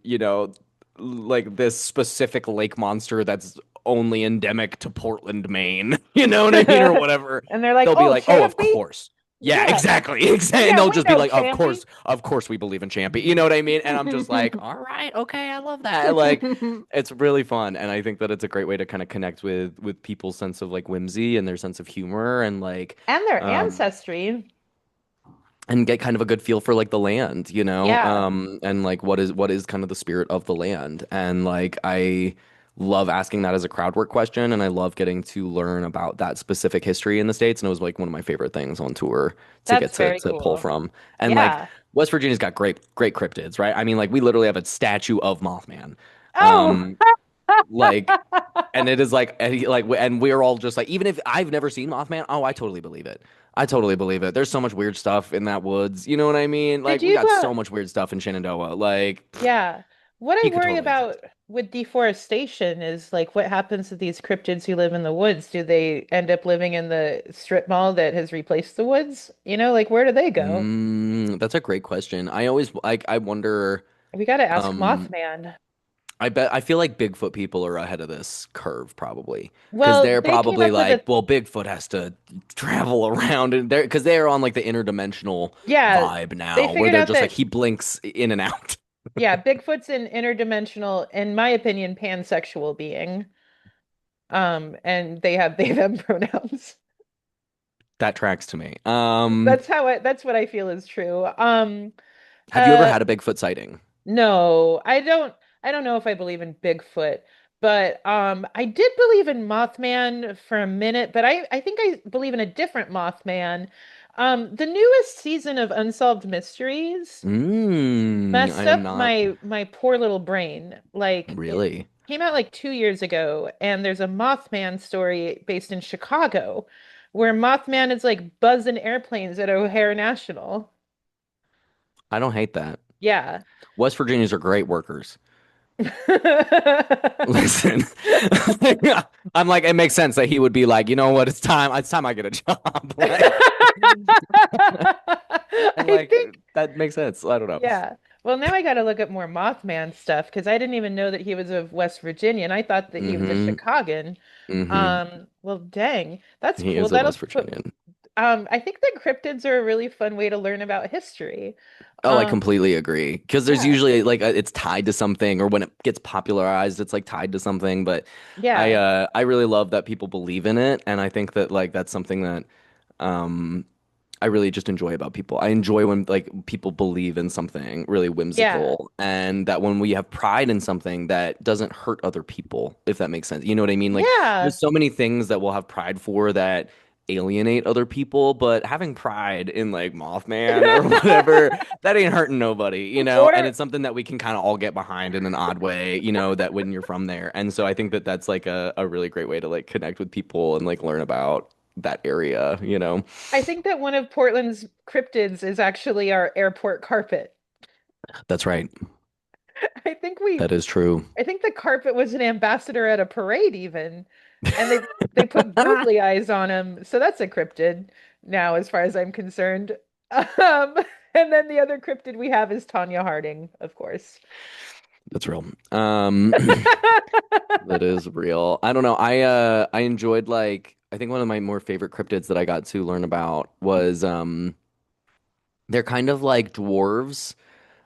like this specific lake monster that's only endemic to Portland, Maine? You know what I mean? Or whatever. And they're like, They'll be "Oh, like, oh, of Champy? course. Yeah, Yeah. exactly. Oh Exactly. And yeah, they'll we just be know like, Champy." of course we believe in Champy. You know what I mean? And I'm just like, all right, okay, I love that. Like, it's really fun. And I think that it's a great way to kind of connect with people's sense of like whimsy and their sense of humor and like, And their um, ancestry. and get kind of a good feel for like the land. Yeah. And like what is kind of the spirit of the land. And like love asking that as a crowd work question, and I love getting to learn about that specific history in the States. And it was like one of my favorite things on tour to get That's very to pull cool. from. And like Yeah. West Virginia's got great cryptids, right? I mean, like we literally have a statue of Mothman. Oh, Um, like and it is like and we're all just like, even if I've never seen Mothman, oh, I totally believe it. I totally believe it. There's so much weird stuff in that woods. You know what I mean? did Like we you got so much weird stuff in Shenandoah. Like yeah. What I he could worry totally about exist. with deforestation is like what happens to these cryptids who live in the woods? Do they end up living in the strip mall that has replaced the woods? Like where do they go? That's a great question. I always like I wonder We got to ask um Mothman. I feel like Bigfoot people are ahead of this curve probably because Well, they're they came probably up with like, a well, Bigfoot has to travel around and they're because they're on like the interdimensional yeah, vibe they now where figured they're out just like that he blinks in and out. yeah, Bigfoot's an interdimensional, in my opinion, pansexual being. And they have them pronouns. That tracks to me. That's what I feel is true. Have you ever Uh had a Bigfoot sighting? no, I don't know if I believe in Bigfoot, but I did believe in Mothman for a minute, but I think I believe in a different Mothman. The newest season of Unsolved Mysteries I messed am up not my poor little brain. Like it really. came out like 2 years ago, and there's a Mothman story based in Chicago where Mothman is like buzzing airplanes at O'Hare National. I don't hate that. Yeah. West Virginians are great workers. Listen, I'm like, it makes sense that he would be like, you know what, it's time I get a job. Like, and I like think, that makes sense. I don't know. yeah. Well, now I got to look up more Mothman stuff because I didn't even know that he was of West Virginia, and I thought that he was a Mm-hmm. Chicagan. Mm-hmm. Well, dang, that's He cool. is a That'll West put. Virginian. I think that cryptids are a really fun way to learn about history. Oh, I Um, completely agree. Because there's yeah, usually like it's tied to something, or when it gets popularized, it's like tied to something. But yeah, I really love that people believe in it, and I think that like that's something that um I really just enjoy about people. I enjoy when like people believe in something really yeah, whimsical, and that when we have pride in something that doesn't hurt other people, if that makes sense. You know what I mean? Like yeah. there's so many things that we'll have pride for that alienate other people, but having pride in like Mothman or whatever, that ain't hurting nobody, you know? And Or it's something that we can kind of all get behind in an odd way, you know, that when you're from there. And so I think that that's like a really great way to like connect with people and like learn about that area, you know? I think that one of Portland's cryptids is actually our airport carpet. That's right. I think we That is true. I think the carpet was an ambassador at a parade even. And they put googly eyes on him. So that's a cryptid now as far as I'm concerned. Um and then the other cryptid we have is Tanya Harding, of course. That's real. That is real. I don't know. I enjoyed like I think one of my more favorite cryptids that I got to learn about was they're kind of like dwarves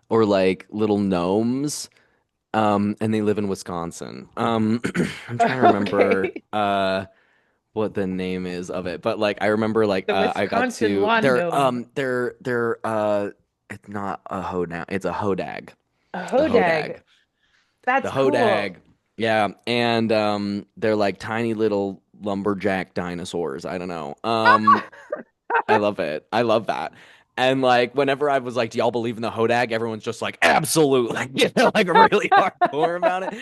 or like little gnomes. And they live in Wisconsin. I'm trying to remember Okay. what the name is of it, but like I remember like The I got Wisconsin to lawn gnome. they're it's not a hodag, it's a hodag. A The hodag. hodag. The That's hodag. cool. Yeah, and they're like tiny little lumberjack dinosaurs. I don't know. I love it. I love that. And like whenever I was like, "Do y'all believe in the hodag?" Everyone's just like, "Absolutely!" Like really hardcore about it.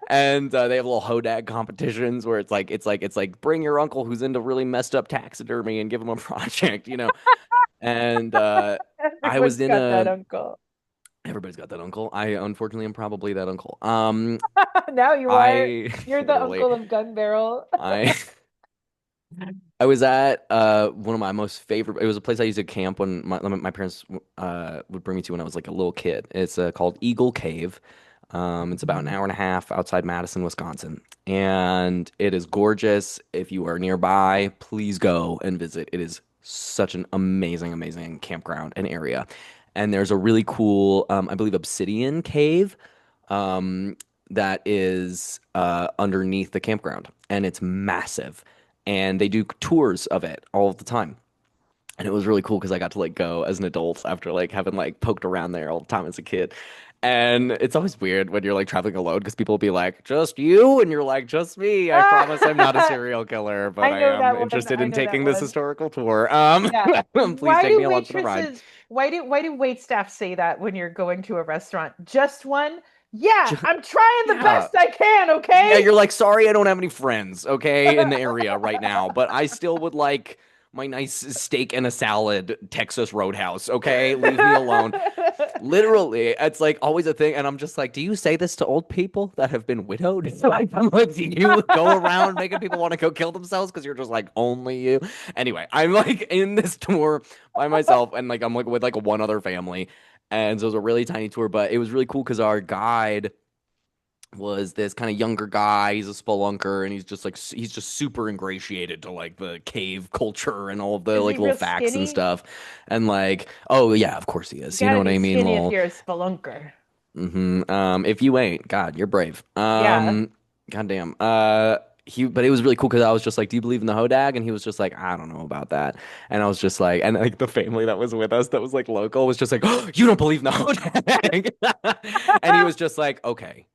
And they have little hodag competitions where it's like bring your uncle who's into really messed up taxidermy and give him a project, you know. And I was Everyone's in got that a uncle. everybody's got that uncle. I unfortunately am probably that uncle. Now you are. I You're the literally uncle of Gun Barrel. I I was at one of my most favorite. It was a place I used to camp when my parents would bring me to when I was like a little kid. It's called Eagle Cave. It's about an hour and a half outside Madison, Wisconsin, and it is gorgeous. If you are nearby, please go and visit. It is such an amazing campground and area. And there's a really cool, I believe, obsidian cave um, that is underneath the campground, and it's massive. And they do tours of it all the time. And it was really cool because I got to like go as an adult after like having like poked around there all the time as a kid. And it's always weird when you're like traveling alone because people will be like, just you? And you're like, just me. I promise I'm not a serial killer, but I I know am that one. interested I in know that taking this one. historical tour. Yeah. Please Why take do me along for the ride. waitresses, why do wait staff say that when you're going to a restaurant? Just one? Yeah, Ju- I'm trying the yeah. best I can, Yeah, okay? you're like, sorry, I don't have any friends, okay, in the area right now, but I still would like my nice steak and a salad, Texas Roadhouse, okay? Leave me alone. Literally, it's like always a thing, and I'm just like, do you say this to old people that have been widowed? Like, I'm like, do you go around making people want to go kill themselves because you're just like only you? Anyway, I'm like in this tour by myself, and like I'm like with like one other family, and so it was a really tiny tour, but it was really cool because our guide was this kind of younger guy. He's a spelunker, and he's just like he's just super ingratiated to like the cave culture and all of the Is he like little real facts and skinny? stuff. And like, oh yeah, of course he You is. You know gotta what be I mean? skinny if Well, you're a spelunker. if you ain't, God, you're brave. Yeah. Goddamn. But it was really cool because I was just like, "Do you believe in the Hodag?" And he was just like, "I don't know about that." And I was just like, and like the family that was with us that was like local was just like, oh, "You don't believe in the Hodag?" And he was just like, "Okay,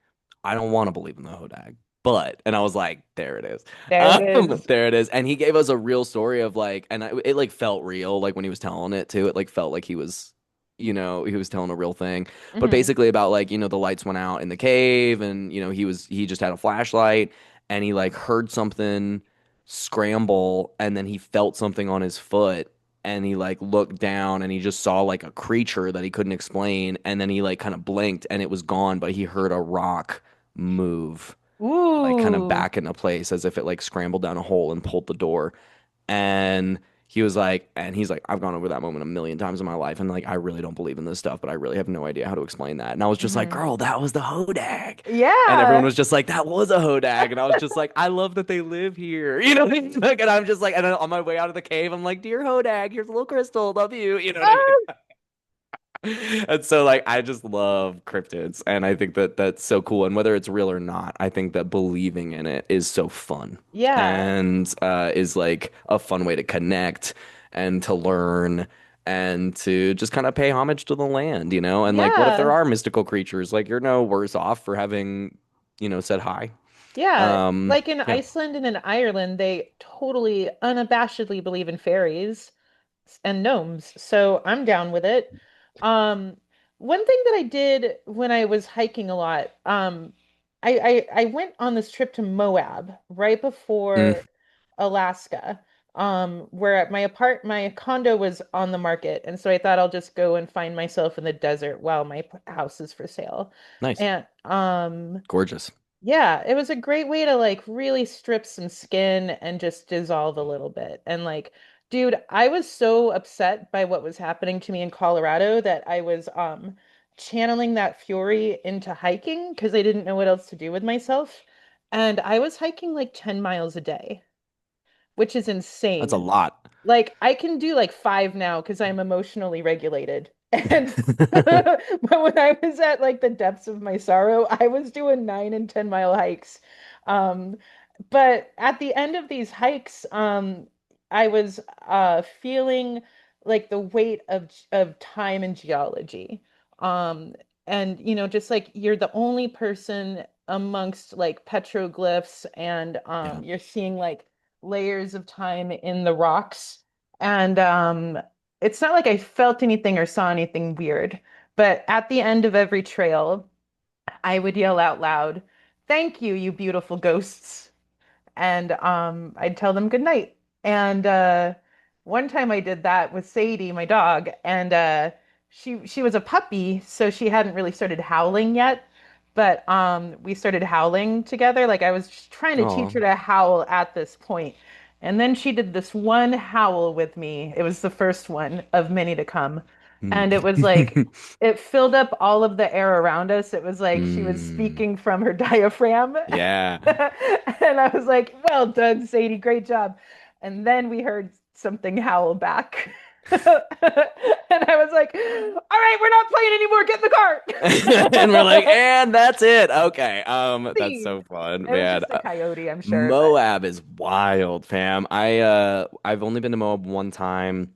I don't want to believe in the Hodag." But and I was like, there it is, There it is. there it is, and he gave us a real story of like, and it like felt real, like when he was telling it too, it like felt like he was, he was telling a real thing, but Hmm. basically about like the lights went out in the cave, and he just had a flashlight, and he like heard something scramble, and then he felt something on his foot, and he like looked down, and he just saw like a creature that he couldn't explain, and then he like kind of blinked and it was gone, but he heard a rock move like kind of Ooh. back into place as if it like scrambled down a hole and pulled the door. And he's like, I've gone over that moment a million times in my life, and like I really don't believe in this stuff, but I really have no idea how to explain that. And I was just like, Hmm. girl, that was the Hodag. And everyone Yeah. was just like, that was a Hodag. And I was just like, I love that they live here. Like, and I'm just like, and then on my way out of the cave, I'm like, dear Hodag, here's a little crystal, love you. You know what I mean? Oh, And so like I just love cryptids, and I think that that's so cool, and whether it's real or not, I think that believing in it is so fun, yeah. and is like a fun way to connect and to learn and to just kind of pay homage to the land, and like what if there Yeah. are mystical creatures? Like you're no worse off for having said hi. Yeah. Like in Yeah. Iceland and in Ireland, they totally unabashedly believe in fairies and gnomes. So I'm down with it. Um, One thing that I did when I was hiking a lot, I went on this trip to Moab right Mm, before Alaska, where my condo was on the market, and so I thought I'll just go and find myself in the desert while my house is for sale. nice. And Gorgeous. yeah, it was a great way to like really strip some skin and just dissolve a little bit. And like, dude, I was so upset by what was happening to me in Colorado that I was channeling that fury into hiking because I didn't know what else to do with myself. And I was hiking like 10 miles a day, which is That's a insane. lot. Like I can do like five now because I'm emotionally regulated. And but when I was at like the depths of my sorrow, I was doing 9 and 10 mile hikes. Um, but at the end of these hikes, I was feeling like the weight of time and geology. Um, and just like you're the only person amongst like petroglyphs and Yeah. you're seeing like layers of time in the rocks. And it's not like I felt anything or saw anything weird, but at the end of every trail, I would yell out loud, "Thank you, you beautiful ghosts." And I'd tell them good night. And one time I did that with Sadie, my dog, and she was a puppy, so she hadn't really started howling yet. But we started howling together. Like I was just trying to teach Oh. her to howl at this point. And then she did this one howl with me. It was the first one of many to come. And it was like it filled up all of the air around us. It was like she was Mm. speaking from her diaphragm. Yeah. And I was like, well done, Sadie, great job. And then we heard something howl back. And I was like, all right, we're not playing anymore. Get in And we're like, the car. and that's it. Okay. That's Scene. so fun, It was man. just a coyote, I'm sure, but Moab is wild, fam. I've only been to Moab one time,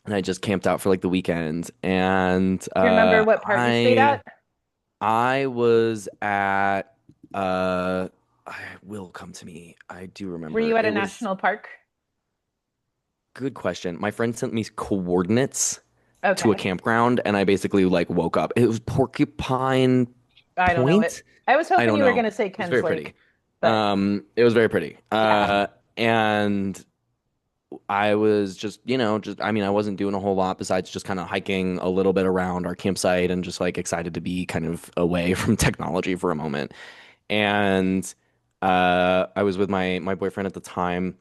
and I just camped out for like the weekend. And do you remember what part you stayed I at? I was at uh I will come to me. I do Were remember. you at a It was national park? good question. My friend sent me coordinates to a Okay. campground and I basically like woke up. It was Porcupine I don't know it. Point? I was I hoping don't you were know. going to say It was Ken's very pretty. Lake, but It was very pretty. yeah. And I was just, I mean, I wasn't doing a whole lot besides just kind of hiking a little bit around our campsite and just like excited to be kind of away from technology for a moment. And I was with my boyfriend at the time,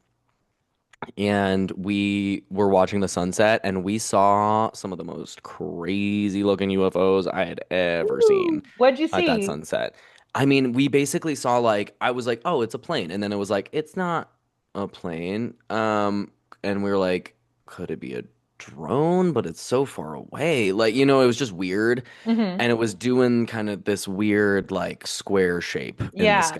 and we were watching the sunset, and we saw some of the most crazy looking UFOs I had ever seen Ooh, what'd you at that see? sunset. I mean, we basically saw like I was like, "Oh, it's a plane." And then it was like, "It's not a plane." And we were like, "Could it be a drone? But it's so far away." Like, it was just weird, Hmm. and it was doing kind of this weird like square shape in the Yeah. sky.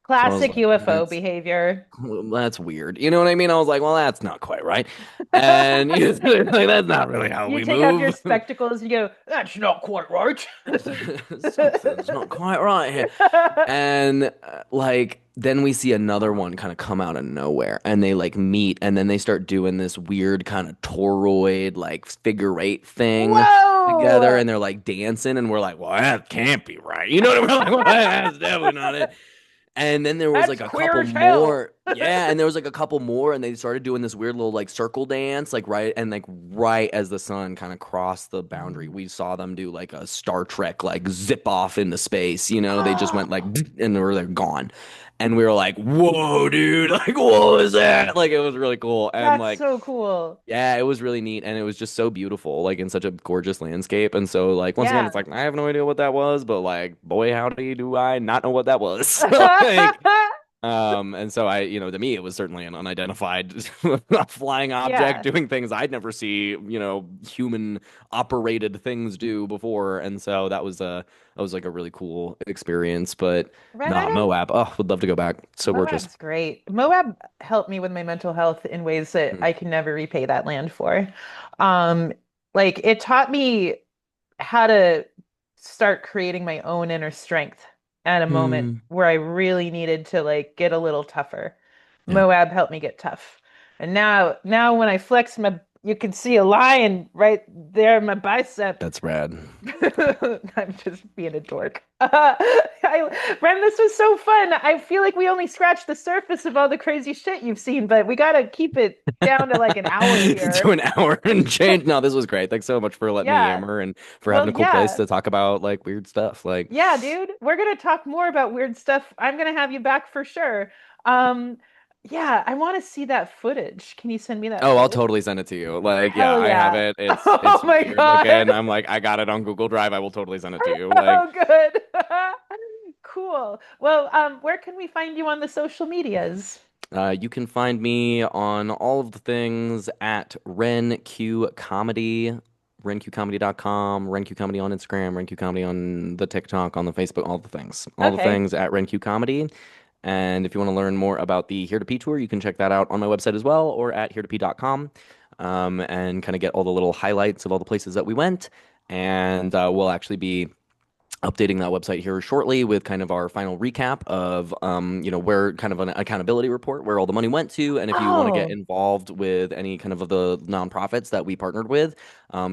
So I was Classic like, UFO behavior. that's weird. You know what I mean? I was like, well, that's not quite right. And like, that's not really how You we take off your move. spectacles, you go, that's not quite right. Something's not quite right here. And like, then we see another one kind of come out of nowhere and they like meet and then they start doing this weird kind of toroid, like figure eight thing together Whoa! and they're like dancing and we're like, well, that can't be right. You know what I mean? We're like, well, that's definitely not it. And then there was That's like a queer couple as hell. more. Yeah, and there was like a couple more, and they started doing this weird little like circle dance, like right as the sun kind of crossed the boundary, we saw them do like a Star Trek like zip off into space. They just went like Oh, and they're gone. And we were like, "Whoa, dude! Like, what was that?" Like, it was really cool, and that's like so cool. yeah, it was really neat and it was just so beautiful, like in such a gorgeous landscape. And so like once again, Yeah. it's like I have no idea what that was, but like boy, howdy do I not know what that was. Like and so to me, it was certainly an unidentified flying object Yeah. doing things I'd never see, human operated things do before. And so that was like a really cool experience. But Right, I nah, don't. Moab, oh, would love to go back. So gorgeous. Moab's great. Moab helped me with my mental health in ways that Mm. I can never repay that land for. Um, like it taught me how to start creating my own inner strength at a moment Hmm. where I really needed to like get a little tougher. Yeah, Moab helped me get tough. And now when I flex my you can see a lion right there in my bicep. that's rad. I'm just being a dork. Ren, this was so fun. I feel like we only scratched the surface of all the crazy shit you've seen, but we gotta keep it down to like an hour To here. an hour and change. No, this was great. Thanks so much for letting me Yeah. yammer and for having Well, a cool place yeah. to talk about like weird stuff. Like, Yeah, dude. We're gonna talk more about weird stuff. I'm gonna have you back for sure. Um, yeah, I want to see that footage. Can you send me that oh, I'll footage? totally send it to you. Like, yeah, Hell I have yeah. it. It's Oh it's my weird looking. God. I'm like, I got it on Google Drive. I will totally send it to you. Like, Oh, good. Cool. Well, where can we find you on the social medias? you can find me on all of the things at RenQ Comedy, renqcomedy.com, RenQ Comedy on Instagram, RenQ Comedy on the TikTok, on the Facebook, all the things. All the Okay. things at RenQ Comedy. And if you want to learn more about the Here to P tour, you can check that out on my website as well or at heretop.com and kind of get all the little highlights of all the places that we went. And we'll actually be updating that website here shortly with kind of our final recap of where kind of an accountability report where all the money went to, and if you want to get Oh, involved with any kind of the nonprofits that we partnered with,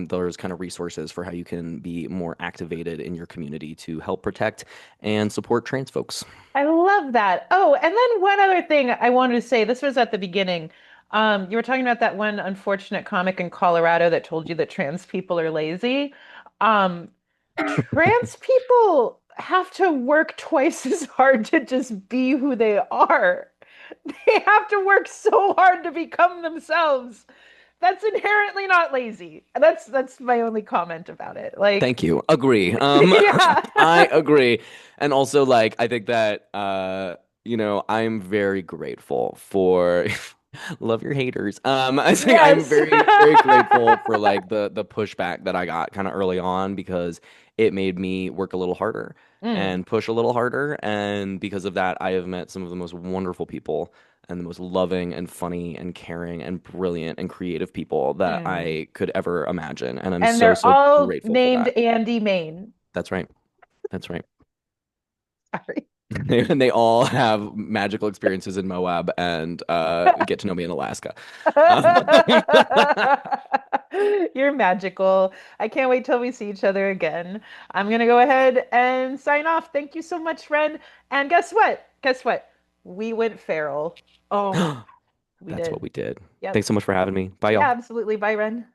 there's kind of resources for how you can be more activated in your community to help protect and support trans folks. I love that. Oh, and then one other thing I wanted to say, this was at the beginning. You were talking about that one unfortunate comic in Colorado that told you that trans people are lazy. Um, Trans people have to work twice as hard to just be who they are. They have to work so hard to become themselves. That's inherently not lazy. That's my only comment about it. Like, Thank you. Agree. yeah. I agree. And also, like, I think that, I'm very grateful for love your haters. I think I'm Yes. very, very grateful for like the pushback that I got kind of early on because it made me work a little harder Mm, and push a little harder. And because of that, I have met some of the most wonderful people and the most loving and funny and caring and brilliant and creative people that mm. I could ever imagine. And I'm And so, they're so all grateful for named that. Andy Main. That's right. That's right. Sorry. And they all have magical experiences in Moab and get to know me in Alaska. Um, You're magical. I can't wait till we see each other again. I'm gonna go ahead and sign off. Thank you so much, friend. And guess what? Guess what? We went feral. Oh my, we that's what did. we did. Yep. Thanks so much for having me. Bye, Yeah, y'all. absolutely. Bye, Ren.